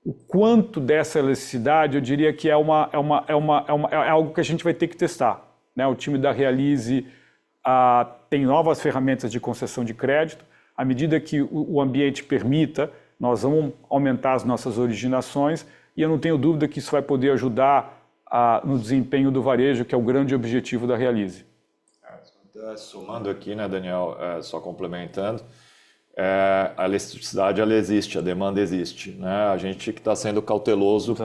o quanto dessa elasticidade, eu diria que é algo que a gente vai ter que testar. Né? O time da Realize tem novas ferramentas de concessão de crédito. À medida que o ambiente permita, nós vamos aumentar as nossas originações e eu não tenho dúvida que isso vai poder ajudar no desempenho do varejo, que é o grande objetivo da Realize. Somando aqui, né, Daniel, só complementando, a elasticidade ela existe, a demanda existe. Né? A gente que está sendo cauteloso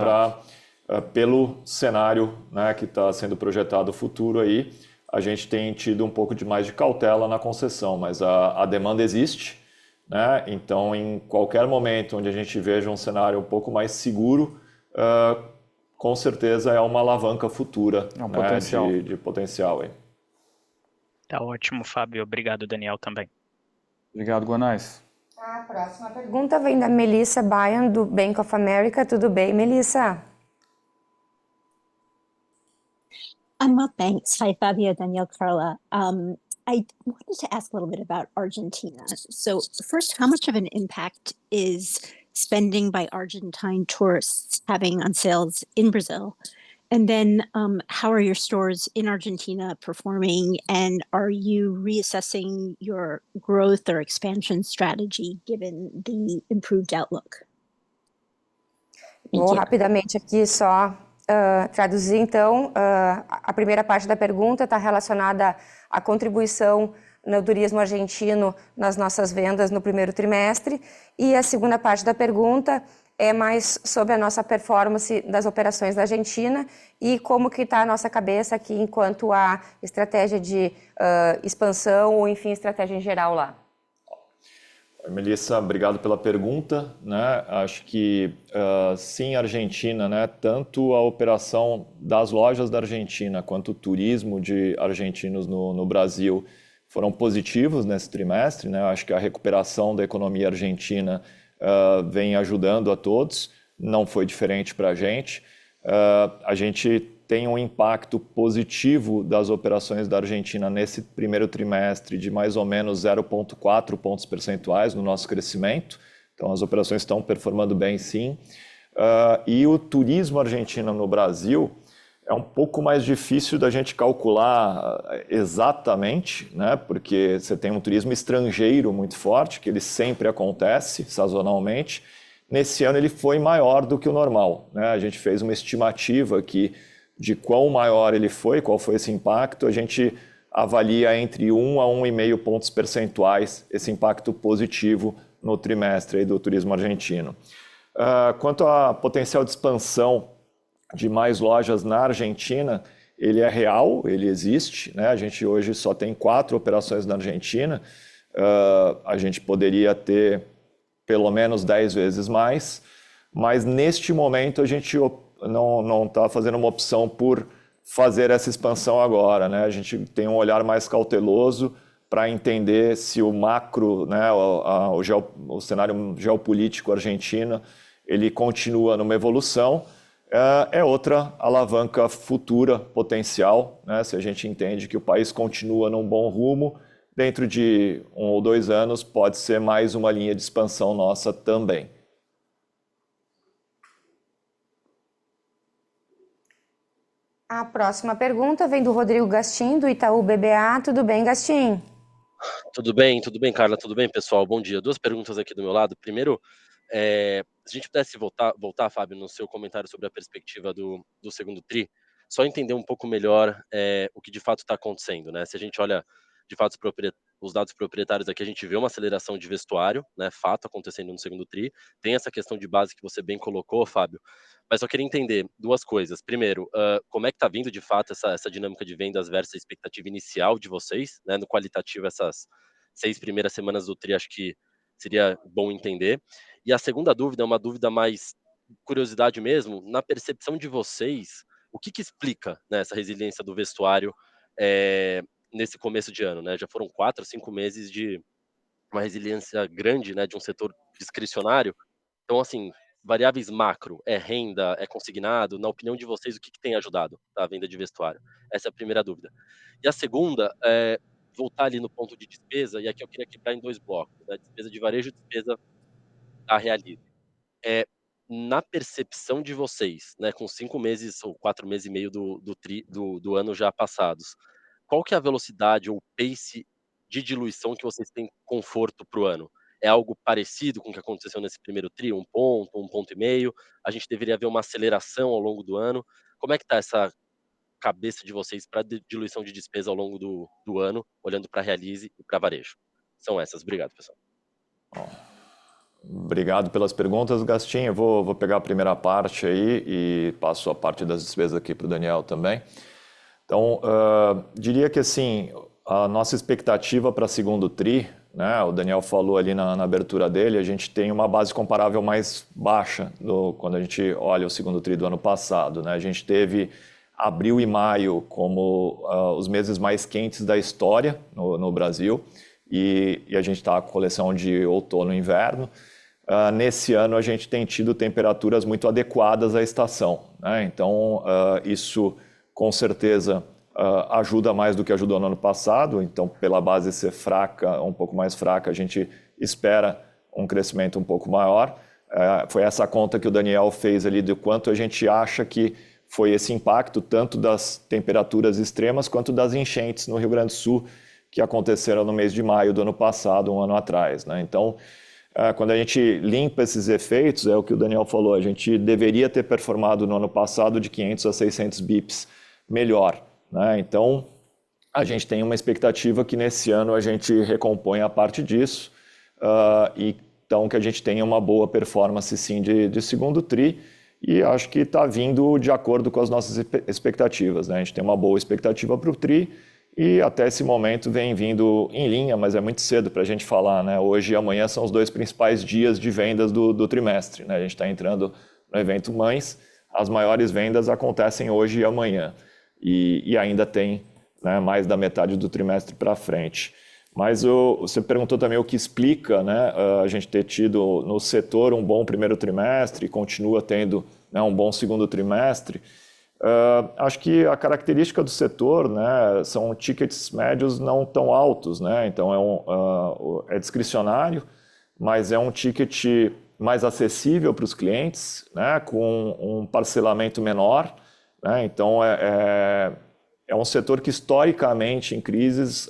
pelo cenário, né, que está sendo projetado futuro aí, a gente tem tido um pouco de mais de cautela na concessão, mas a demanda existe. Né? Então, em qualquer momento onde a gente veja um cenário um pouco mais seguro, com certeza é uma alavanca futura, potencial. De potencial. Aí. Tá ótimo, Fábio. Obrigado, Daniel, também. Obrigado, Guanais. A próxima pergunta vem da Melissa Bayan, do Bank of America. Tudo bem, Melissa? Well, thanks. Hi, Fabio, Daniel, Carla. I wanted to ask a little bit about Argentina. So first, how much of an impact is spending by Argentine tourists having on sales in Brazil? And then how are your stores in Argentina performing? And are you reassessing your growth or expansion strategy given the improved outlook? Vou rapidamente aqui só traduzir, então. A primeira parte da pergunta está relacionada à contribuição no turismo argentino nas nossas vendas no primeiro trimestre. E a segunda parte da pergunta é mais sobre a nossa performance das operações da Argentina e como que está a nossa cabeça aqui enquanto a estratégia de expansão ou, enfim, estratégia em geral lá. Melissa, obrigado pela pergunta. Né? Acho que sim, Argentina, né? Tanto a operação das lojas da Argentina quanto o turismo de argentinos no Brasil foram positivos nesse trimestre. Né? Acho que a recuperação da economia argentina vem ajudando a todos, não foi diferente para a gente. A gente tem um impacto positivo das operações da Argentina nesse primeiro trimestre de mais ou menos 0,4 pontos percentuais no nosso crescimento. Então, as operações estão performando bem, sim. E o turismo argentino no Brasil, é um pouco mais difícil da gente calcular exatamente, né? Porque você tem um turismo estrangeiro muito forte, que ele sempre acontece sazonalmente. Nesse ano ele foi maior do que o normal, né? A gente fez uma estimativa aqui de quão maior ele foi, qual foi esse impacto. A gente avalia entre 1 a 1,5 pontos percentuais esse impacto positivo no trimestre aí do turismo argentino. Quanto a potencial de expansão de mais lojas na Argentina, ele é real, ele existe, né? A gente hoje só tem 4 operações na Argentina, a gente poderia ter pelo menos 10 vezes mais, mas neste momento a gente não está fazendo uma opção por fazer essa expansão agora, né? A gente tem um olhar mais cauteloso para entender se o macro, né, o cenário geopolítico argentino, ele continua numa evolução. É outra alavanca futura potencial, né? Se a gente entende que o país continua num bom rumo, dentro de 1 ou 2 anos pode ser mais uma linha de expansão nossa também. A próxima pergunta vem do Rodrigo Gastim, do Itaú BBA. Tudo bem, Gastim? Tudo bem, Carla, tudo bem, pessoal? Bom dia. 2 perguntas aqui do meu lado. Primeiro, se a gente pudesse voltar, Fábio, no seu comentário sobre a perspectiva do segundo tri, só entender um pouco melhor o que de fato está acontecendo, né? Se a gente olha, de fato, os dados proprietários aqui, a gente vê uma aceleração de vestuário, né? Fato acontecendo no segundo tri. Tem essa questão de base que você bem colocou, Fábio, mas só queria entender 2 coisas. Primeiro, como é que está vindo, de fato, essa dinâmica de vendas versus a expectativa inicial de vocês, né? No qualitativo, essas 6 primeiras semanas do tri, acho que seria bom entender. E a segunda dúvida é uma dúvida mais curiosidade mesmo, na percepção de vocês, o que explica, né, essa resiliência do vestuário nesse começo de ano, né? Já foram 4, 5 meses de uma resiliência grande, né, de um setor discricionário. Então, assim, variáveis macro, é renda, é consignado? Na opinião de vocês, o que tem ajudado a venda de vestuário? Essa é a primeira dúvida. E a segunda é voltar ali no ponto de despesa, e aqui eu queria quebrar em 2 blocos, né? Despesa de varejo e despesa da Realize. Na percepção de vocês, né, com 5 meses ou 4 meses e meio do ano já passados, qual que é a velocidade ou pace de diluição que vocês têm conforto para o ano? É algo parecido com o que aconteceu nesse primeiro tri, 1 ponto, 1,5 ponto? A gente deveria ver uma aceleração ao longo do ano? Como é que está essa cabeça de vocês para diluição de despesa ao longo do ano, olhando para Realize e para varejo? São essas. Obrigado, pessoal. Obrigado pelas perguntas, Gastim. Eu vou pegar a primeira parte aí e passo a parte das despesas aqui para o Daniel também. Então, diria que assim, a nossa expectativa para segundo tri, né, o Daniel falou ali na abertura dele, a gente tem uma base comparável mais baixa quando a gente olha o segundo tri do ano passado, né? A gente teve abril e maio como os meses mais quentes da história no Brasil, e a gente está com a coleção de outono e inverno. Nesse ano a gente tem tido temperaturas muito adequadas à estação, né? Então isso com certeza ajuda mais do que ajudou no ano passado. Então, pela base ser fraca, um pouco mais fraca, a gente espera um crescimento um pouco maior. Foi essa conta que o Daniel fez ali do quanto a gente acha que foi esse impacto tanto das temperaturas extremas quanto das enchentes no Rio Grande do Sul que aconteceram no mês de maio do ano passado, um ano atrás, né? Então, quando a gente limpa esses efeitos, é o que o Daniel falou, a gente deveria ter performado no ano passado de 500 a 600 bips melhor, né? Então, a gente tem uma expectativa que nesse ano a gente recompõe a parte disso, e então que a gente tenha uma boa performance sim de segundo tri, e acho que está vindo de acordo com as nossas expectativas, né? A gente tem uma boa expectativa para o tri, e até esse momento vem vindo em linha, mas é muito cedo para a gente falar, né? Hoje e amanhã são os 2 principais dias de vendas do trimestre, né? A gente está entrando no evento Mães, as maiores vendas acontecem hoje e amanhã, e ainda tem, né, mais da metade do trimestre para frente. Mas você perguntou também o que explica, né, a gente ter tido no setor um bom primeiro trimestre e continua tendo, né, um bom segundo trimestre. Acho que a característica do setor, né, são tickets médios não tão altos, né? Então é discricionário, mas é um ticket mais acessível para os clientes, né, com um parcelamento menor, né? Então, é um setor que, historicamente, em crises,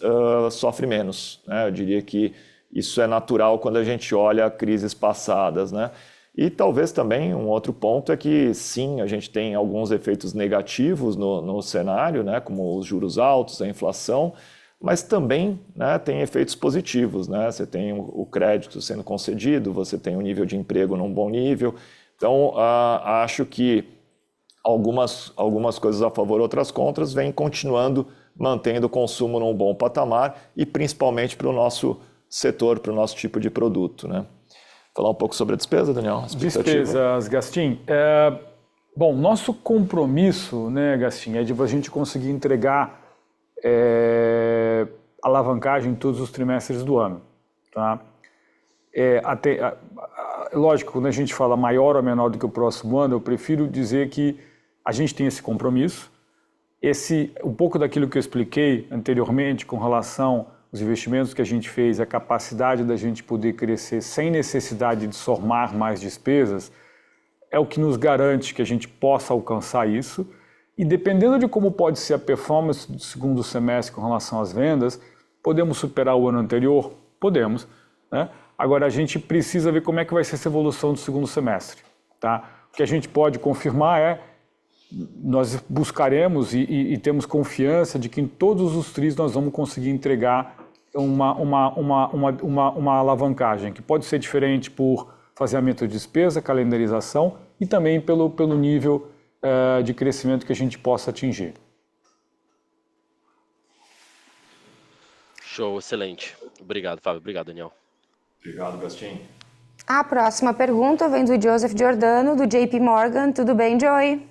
sofre menos, né? Eu diria que isso é natural quando a gente olha crises passadas, né? E talvez também um outro ponto é que, sim, a gente tem alguns efeitos negativos no cenário, né? Como os juros altos, a inflação, mas também, né, tem efeitos positivos, né? Você tem o crédito sendo concedido, você tem o nível de emprego num bom nível. Então, acho que algumas coisas a favor, outras contras, vêm continuando mantendo o consumo num bom patamar e principalmente para o nosso setor, para o nosso tipo de produto, né? Falar um pouco sobre a despesa, Daniel? Despesas, Gastim. Bom, nosso compromisso, né, Gastim, é de a gente conseguir entregar alavancagem em todos os trimestres do ano, tá? Lógico, quando a gente fala maior ou menor do que o próximo ano, eu prefiro dizer que a gente tem esse compromisso. Um pouco daquilo que eu expliquei anteriormente com relação aos investimentos que a gente fez, a capacidade da gente poder crescer sem necessidade de somar mais despesas, é o que nos garante que a gente possa alcançar isso. E dependendo de como pode ser a performance do segundo semestre com relação às vendas, podemos superar o ano anterior? Podemos, né? Agora, a gente precisa ver como é que vai ser essa evolução do segundo semestre, tá? O que a gente pode confirmar nós buscaremos e temos confiança de que em todos os tris nós vamos conseguir entregar uma alavancagem, que pode ser diferente por faseamento de despesa, calendarização e também pelo nível de crescimento que a gente possa atingir. Show, excelente. Obrigado, Fábio. Obrigado, Daniel. Obrigado, Gastim. A próxima pergunta vem do Joseph Giordano, do JP Morgan. Tudo bem, Joey?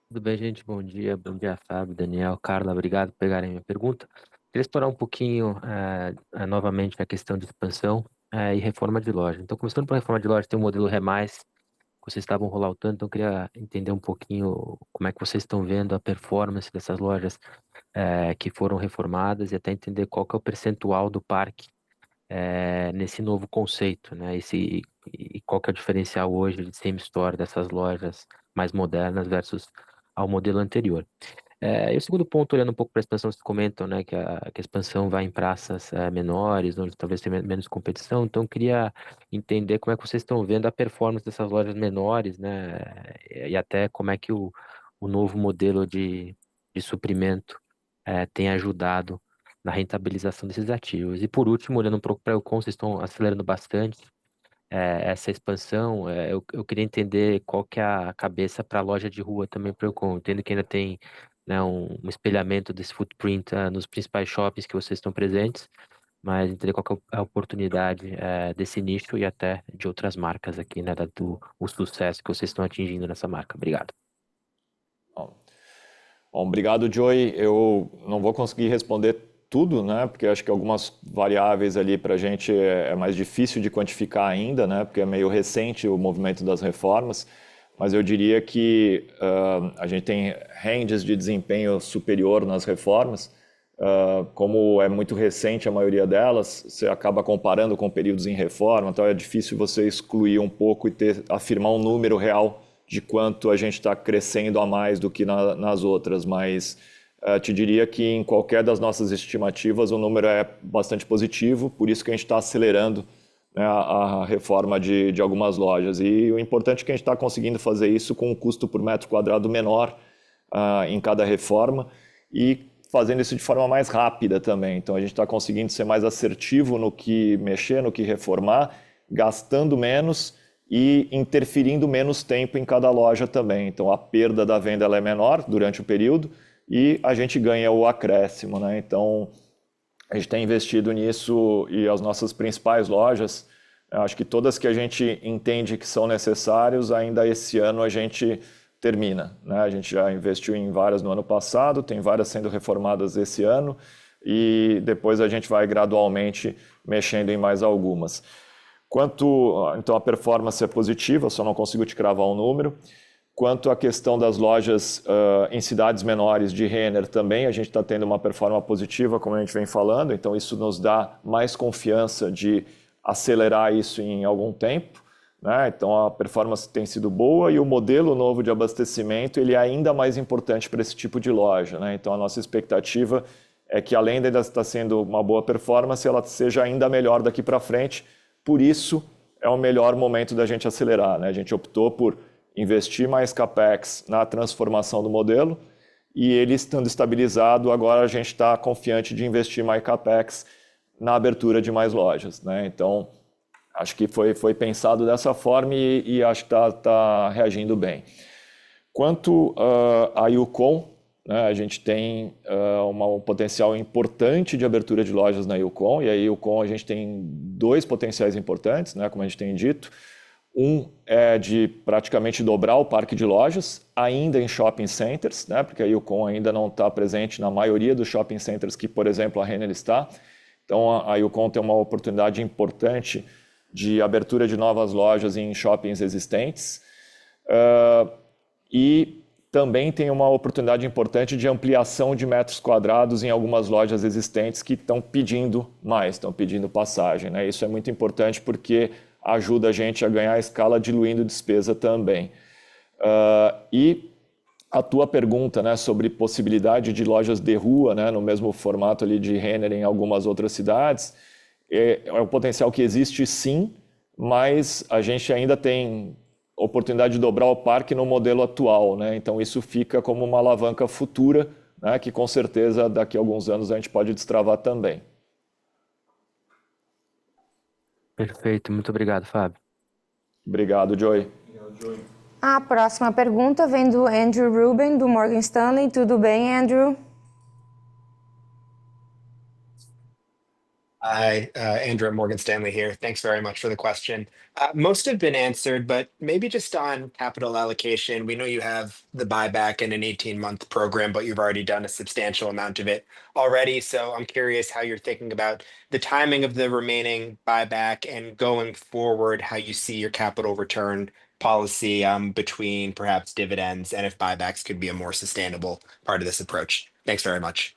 Tudo bem, gente? Bom dia, Fábio, Daniel, Carla, obrigado por pegarem a minha pergunta. Queria explorar um pouquinho novamente a questão de expansão e reforma de loja. Então, começando pela reforma de loja, tem o modelo Remais, que vocês estavam rolando, então eu queria entender um pouquinho como é que vocês estão vendo a performance dessas lojas que foram reformadas e até entender qual que é o percentual do parque nesse novo conceito, né? E qual que é o diferencial hoje de same store dessas lojas mais modernas versus ao modelo anterior. E o segundo ponto, olhando um pouco para a expansão, vocês comentam, né, que a expansão vai em praças menores, onde talvez tenha menos competição, então eu queria entender como é que vocês estão vendo a performance dessas lojas menores, né, e até como é que o novo modelo de suprimento tem ajudado na rentabilização desses ativos. E por último, olhando um pouco para o Elcon, vocês estão acelerando bastante essa expansão. Eu queria entender qual que é a cabeça para a loja de rua também para o Elcon. Entendo que ainda tem, né, um espelhamento desse footprint nos principais shoppings que vocês estão presentes, mas entender qual que é a oportunidade desse nicho e até de outras marcas aqui, né, dado o sucesso que vocês estão atingindo nessa marca. Obrigado. Bom, obrigado, Joey. Eu não vou conseguir responder tudo, né? Porque acho que algumas variáveis ali para a gente é mais difícil de quantificar ainda, né? Porque é meio recente o movimento das reformas, mas eu diria que a gente tem ranges de desempenho superior nas reformas. Como é muito recente a maioria delas, você acaba comparando com períodos em reforma, então é difícil você excluir um pouco e afirmar um número real de quanto a gente está crescendo a mais do que nas outras, mas te diria que em qualquer das nossas estimativas o número é bastante positivo, por isso que a gente está acelerando, né, a reforma de algumas lojas. E o importante é que a gente está conseguindo fazer isso com um custo por metro quadrado menor em cada reforma e fazendo isso de forma mais rápida também. Então a gente está conseguindo ser mais assertivo no que mexer, no que reformar, gastando menos e interferindo menos tempo em cada loja também. Então a perda da venda ela é menor durante o período e a gente ganha o acréscimo, né? Então a gente tem investido nisso e as nossas principais lojas, acho que todas que a gente entende que são necessários, ainda esse ano a gente termina, né? A gente já investiu em várias no ano passado, tem várias sendo reformadas esse ano e depois a gente vai gradualmente mexendo em mais algumas. Então a performance é positiva, só não consigo te cravar um número. Quanto à questão das lojas em cidades menores de Renner também, a gente está tendo uma performance positiva, como a gente vem falando, então isso nos dá mais confiança de acelerar isso em algum tempo, né? Então a performance tem sido boa e o modelo novo de abastecimento ele é ainda mais importante para esse tipo de loja, né? Então a nossa expectativa é que além de estar sendo uma boa performance, ela seja ainda melhor daqui para frente. Por isso é o melhor momento da gente acelerar, né? A gente optou por investir mais CAPEX na transformação do modelo e ele estando estabilizado, agora a gente está confiante de investir mais CAPEX na abertura de mais lojas, né? Então, acho que foi pensado dessa forma e acho que está reagindo bem. Quanto à Yukon, né, a gente tem um potencial importante de abertura de lojas na Yukon, e a Yukon a gente tem 2 potenciais importantes, né, como a gente tem dito. Um é de praticamente dobrar o parque de lojas, ainda em shopping centers, né, porque a Yukon ainda não está presente na maioria dos shopping centers que, por exemplo, a Renner está. Então, a Yukon tem uma oportunidade importante de abertura de novas lojas em shoppings existentes. E também tem uma oportunidade importante de ampliação de metros quadrados em algumas lojas existentes que estão pedindo mais, estão pedindo passagem, né? Isso é muito importante porque ajuda a gente a ganhar escala diluindo despesa também. E a tua pergunta, né, sobre possibilidade de lojas de rua, né, no mesmo formato ali de Renner em algumas outras cidades, é um potencial que existe sim, mas a gente ainda tem oportunidade de dobrar o parque no modelo atual, né? Então isso fica como uma alavanca futura, né, que com certeza daqui a alguns anos a gente pode destravar também. Perfeito, muito obrigado, Fábio. Obrigado, Joey. A próxima pergunta vem do Andrew Ruben, do Morgan Stanley. Tudo bem, Andrew? Hi, Andrew at Morgan Stanley here. Thanks very much for the question. Most have been answered, but maybe just on capital allocation. We know you have the buyback in an 18-month program, but you've already done a substantial amount of it already. So I'm curious how you're thinking about the timing of the remaining buyback and going forward, how you see your capital return policy between perhaps dividends and if buybacks could be a more sustainable part of this approach. Thanks very much.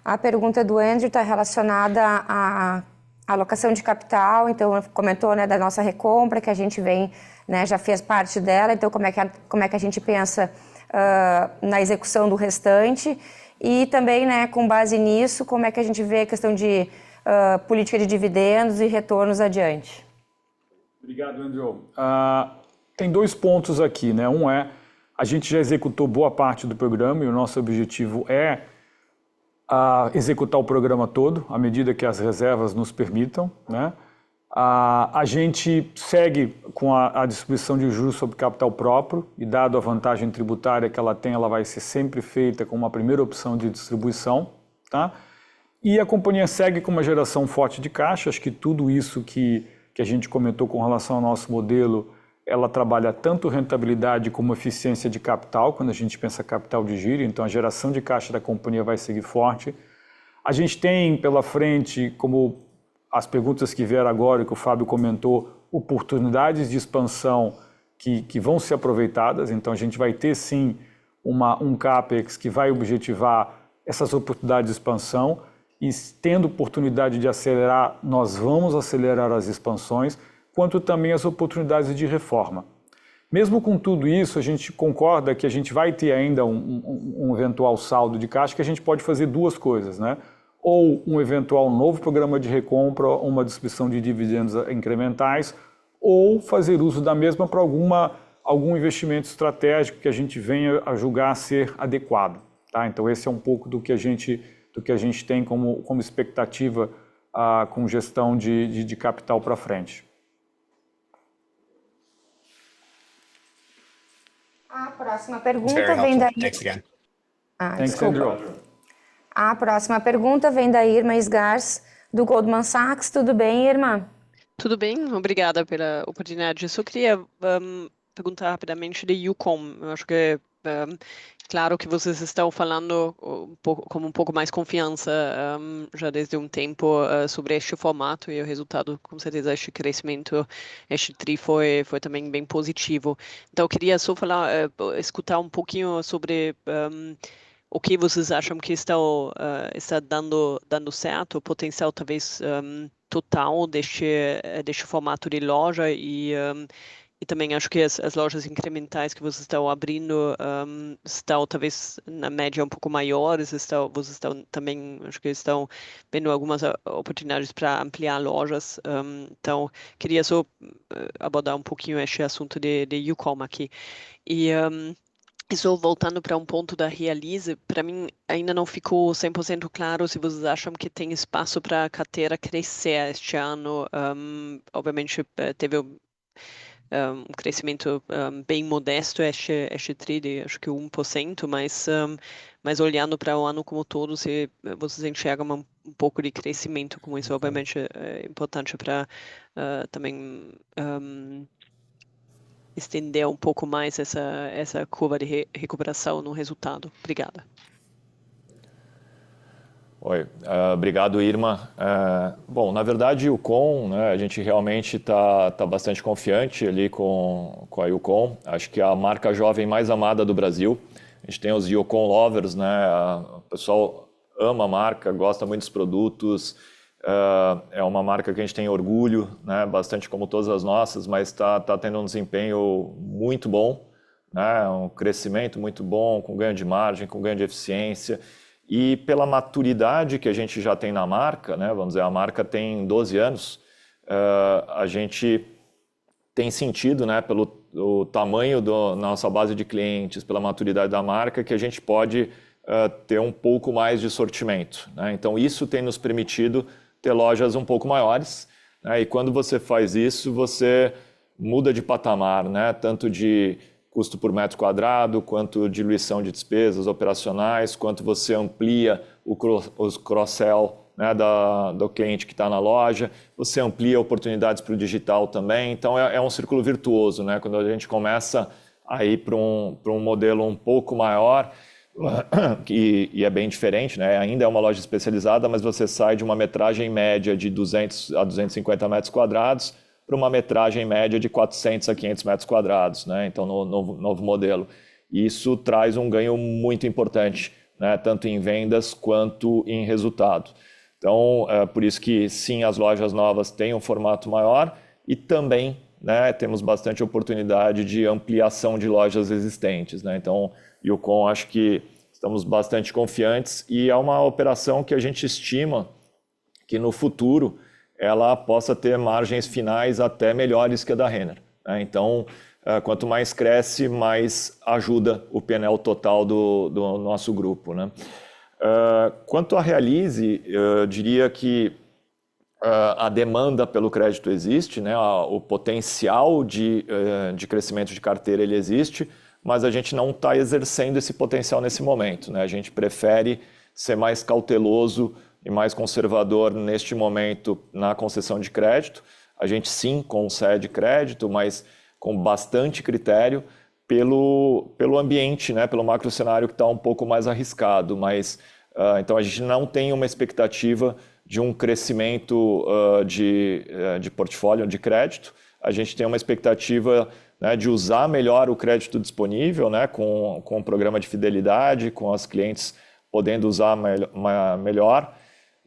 A pergunta do Andrew está relacionada à alocação de capital, então comentou, né, da nossa recompra, que a gente vem, né, já fez parte dela, então como é que a gente pensa na execução do restante e também, né, com base nisso, como é que a gente vê a questão de política de dividendos e retornos adiante. Obrigado, Andrew. Tem 2 pontos aqui, né? Um é, a gente já executou boa parte do programa e o nosso objetivo é executar o programa todo, à medida que as reservas nos permitam, né? A gente segue com a distribuição de juros sobre capital próprio e, dado a vantagem tributária que ela tem, ela vai ser sempre feita como uma primeira opção de distribuição, tá? E a companhia segue com uma geração forte de caixa. Acho que tudo isso que a gente comentou com relação ao nosso modelo, ela trabalha tanto rentabilidade como eficiência de capital, quando a gente pensa capital de giro, então a geração de caixa da companhia vai seguir forte. A gente tem pela frente, como as perguntas que vieram agora, que o Fábio comentou, oportunidades de expansão que vão ser aproveitadas, então a gente vai ter sim um CAPEX que vai objetivar essas oportunidades de expansão e tendo oportunidade de acelerar, nós vamos acelerar as expansões, quanto também as oportunidades de reforma. Mesmo com tudo isso, a gente concorda que a gente vai ter ainda um eventual saldo de caixa que a gente pode fazer 2 coisas, né? Ou um eventual novo programa de recompra, uma distribuição de dividendos incrementais, ou fazer uso da mesma para algum investimento estratégico que a gente venha a julgar ser adequado, tá? Então esse é um pouco do que a gente tem como expectativa com gestão de capital para frente. A próxima pergunta vem da... Thanks again. Desculpa. A próxima pergunta vem da Irma Sgars, do Goldman Sachs. Tudo bem, Irma? Tudo bem, obrigada pela oportunidade. Eu só queria perguntar rapidamente de Yukon. Eu acho que claro que vocês estão falando com um pouco mais confiança já desde um tempo sobre este formato e o resultado, com certeza, este crescimento, este TRI foi também bem positivo. Então, eu queria só escutar um pouquinho sobre o que vocês acham que está dando certo, o potencial talvez total deste formato de loja e também acho que as lojas incrementais que vocês estão abrindo estão talvez na média um pouco maiores, vocês estão também, acho que estão vendo algumas oportunidades para ampliar lojas, então queria só abordar um pouquinho este assunto de Youcom aqui. E só voltando para um ponto da Realize, para mim ainda não ficou 100% claro se vocês acham que tem espaço para a carteira crescer este ano. Obviamente teve um crescimento bem modesto este TRI de acho que 1%, mas olhando para o ano como todo, se vocês enxergam um pouco de crescimento, como isso obviamente é importante para também estender um pouco mais essa curva de recuperação no resultado. Obrigada. Oi, obrigado, Irma. Bom, na verdade, o Youcom, né, a gente realmente está bastante confiante ali com a Youcom. Acho que é a marca jovem mais amada do Brasil. A gente tem os Youcom Lovers, né? O pessoal ama a marca, gosta muito dos produtos. É uma marca que a gente tem orgulho, né, bastante como todas as nossas, mas está tendo um desempenho muito bom, né, um crescimento muito bom, com ganho de margem, com ganho de eficiência. E pela maturidade que a gente já tem na marca, né, vamos dizer, a marca tem 12 anos, a gente tem sentido, né, pelo tamanho da nossa base de clientes, pela maturidade da marca, que a gente pode ter um pouco mais de sortimento, né? Então isso tem nos permitido ter lojas um pouco maiores, né? E quando você faz isso, você muda de patamar, né? Tanto de custo por metro quadrado, quanto diluição de despesas operacionais, quanto você amplia os cross-sell, né, do cliente que está na loja, você amplia oportunidades para o digital também, então é um círculo virtuoso, né? Quando a gente começa a ir para um modelo um pouco maior, e é bem diferente, né? Ainda é uma loja especializada, mas você sai de uma metragem média de 200 a 250 metros quadrados para uma metragem média de 400 a 500 metros quadrados, né? Então, no novo modelo. Isso traz um ganho muito importante, né? Tanto em vendas quanto em resultado. Então, por isso que sim, as lojas novas têm um formato maior e também, né, temos bastante oportunidade de ampliação de lojas existentes, né? Então, Youcom, acho que estamos bastante confiantes e é uma operação que a gente estima que no futuro ela possa ter margens finais até melhores que a da Renner, né? Então, quanto mais cresce, mais ajuda o P&L total do nosso grupo, né? Quanto à Realize, eu diria que a demanda pelo crédito existe, né? O potencial de crescimento de carteira ele existe, mas a gente não está exercendo esse potencial nesse momento, né? A gente prefere ser mais cauteloso e mais conservador neste momento na concessão de crédito. A gente sim concede crédito, mas com bastante critério pelo ambiente, né? Pelo macro cenário que está um pouco mais arriscado, mas então a gente não tem uma expectativa de um crescimento de portfólio de crédito. A gente tem uma expectativa, né, de usar melhor o crédito disponível, né, com o programa de fidelidade, com os clientes podendo usar melhor,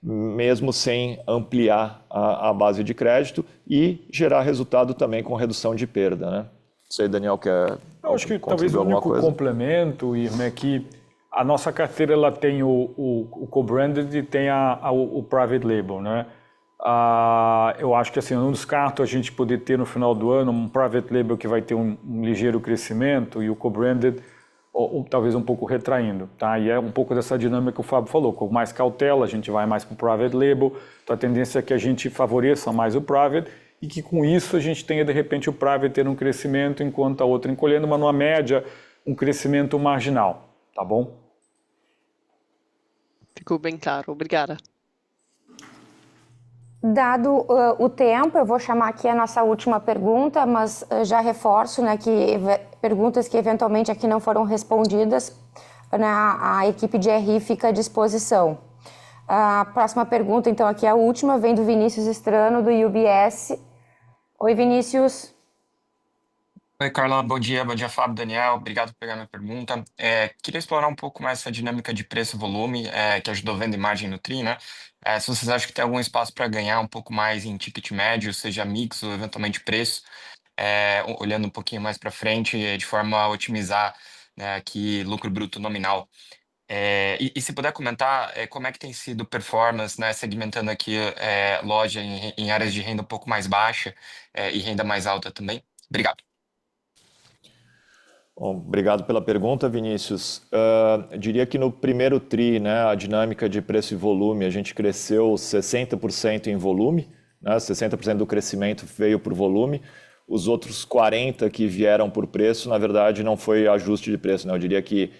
mesmo sem ampliar a base de crédito e gerar resultado também com redução de perda, né? Não sei, Daniel, quer Eu acho que talvez o único complemento, Irma, é que a nossa carteira ela tem o co-branded e tem o private label, né? Eu acho que assim, eu não descarto a gente poder ter no final do ano um private label que vai ter um ligeiro crescimento e o co-branded ou talvez um pouco retraindo, tá? E é um pouco dessa dinâmica que o Fábio falou, com mais cautela a gente vai mais para o private label, então a tendência é que a gente favoreça mais o private e que com isso a gente tenha de repente o private ter um crescimento enquanto a outra encolhendo, mas numa média um crescimento marginal, tá bom? Ficou bem claro, obrigada. Dado o tempo, eu vou chamar aqui a nossa última pergunta, mas já reforço, né, que perguntas que eventualmente aqui não foram respondidas, né, a equipe de RI fica à disposição. A próxima pergunta, então, aqui é a última, vem do Vinícius Strano, do UBS. Oi, Vinícius. Oi, Carla, bom dia, Fábio, Daniel, obrigado por pegar minha pergunta. Queria explorar um pouco mais essa dinâmica de preço-volume, que ajudou venda e margem no TRI, né? Se vocês acham que tem algum espaço para ganhar um pouco mais em ticket médio, seja mix ou eventualmente preço, olhando um pouquinho mais para frente, de forma a otimizar, né, aqui lucro bruto nominal. E se puder comentar como é que tem sido performance, né, segmentando aqui loja em áreas de renda um pouco mais baixa e renda mais alta também. Obrigado. Bom, obrigado pela pergunta, Vinícius. Eu diria que no primeiro TRI, né, a dinâmica de preço e volume, a gente cresceu 60% em volume, né, 60% do crescimento veio por volume. Os outros 40% que vieram por preço, na verdade, não foi ajuste de preço, né? Eu diria que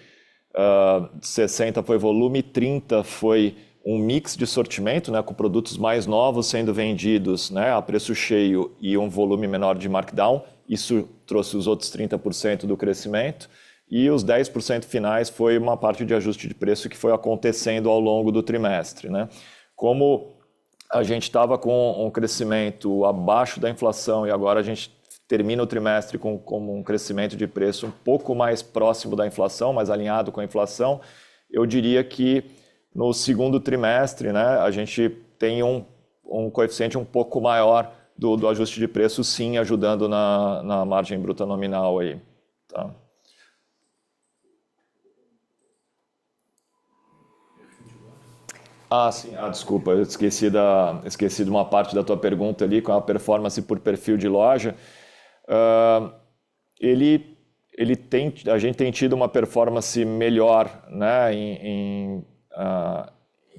60% foi volume, 30% foi um mix de sortimento, né, com produtos mais novos sendo vendidos, né, a preço cheio e um volume menor de markdown. Isso trouxe os outros 30% do crescimento. E os 10% finais foi uma parte de ajuste de preço que foi acontecendo ao longo do trimestre, né? Como a gente estava com um crescimento abaixo da inflação e agora a gente termina o trimestre com um crescimento de preço um pouco mais próximo da inflação, mais alinhado com a inflação, eu diria que no segundo trimestre, né, a gente tem um coeficiente um pouco maior do ajuste de preço, sim, ajudando na margem bruta nominal aí. Tá? Sim. Desculpa, eu esqueci de uma parte da tua pergunta ali, com a performance por perfil de loja. A gente tem tido uma performance melhor, né,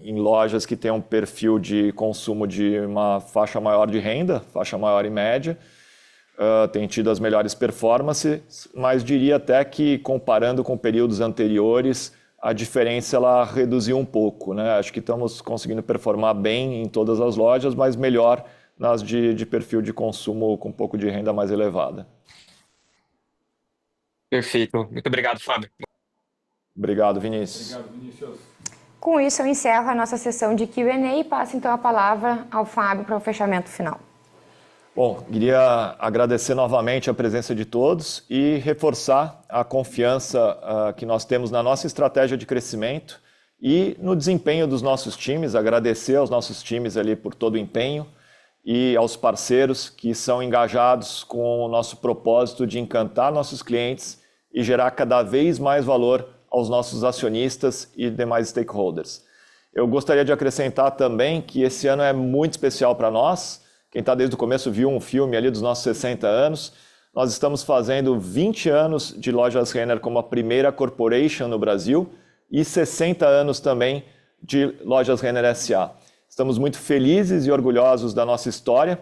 em lojas que têm um perfil de consumo de uma faixa maior de renda, faixa maior e média, tem tido as melhores performances, mas diria até que, comparando com períodos anteriores, a diferença ela reduziu um pouco, né? Acho que estamos conseguindo performar bem em todas as lojas, mas melhor nas de perfil de consumo com um pouco de renda mais elevada. Perfeito. Muito obrigado, Fábio. Obrigado, Vinícius. Obrigado, Vinícius. Com isso, eu encerro a nossa sessão de Q&A e passo então a palavra ao Fábio para o fechamento final. Bom, queria agradecer novamente a presença de todos e reforçar a confiança que nós temos na nossa estratégia de crescimento e no desempenho dos nossos times, agradecer aos nossos times ali por todo o empenho e aos parceiros que são engajados com o nosso propósito de encantar nossos clientes e gerar cada vez mais valor aos nossos acionistas e demais stakeholders. Eu gostaria de acrescentar também que esse ano é muito especial para nós. Quem está desde o começo viu um filme ali dos nossos 60 anos. Nós estamos fazendo 20 anos de Lojas Renner como a primeira corporation no Brasil e 60 anos também de Lojas Renner S.A. Estamos muito felizes e orgulhosos da nossa história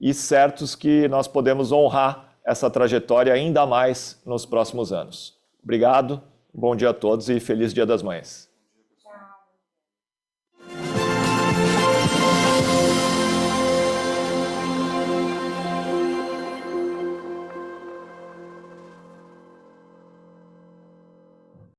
e certos que nós podemos honrar essa trajetória ainda mais nos próximos anos. Obrigado, bom dia a todos e feliz Dia das Mães.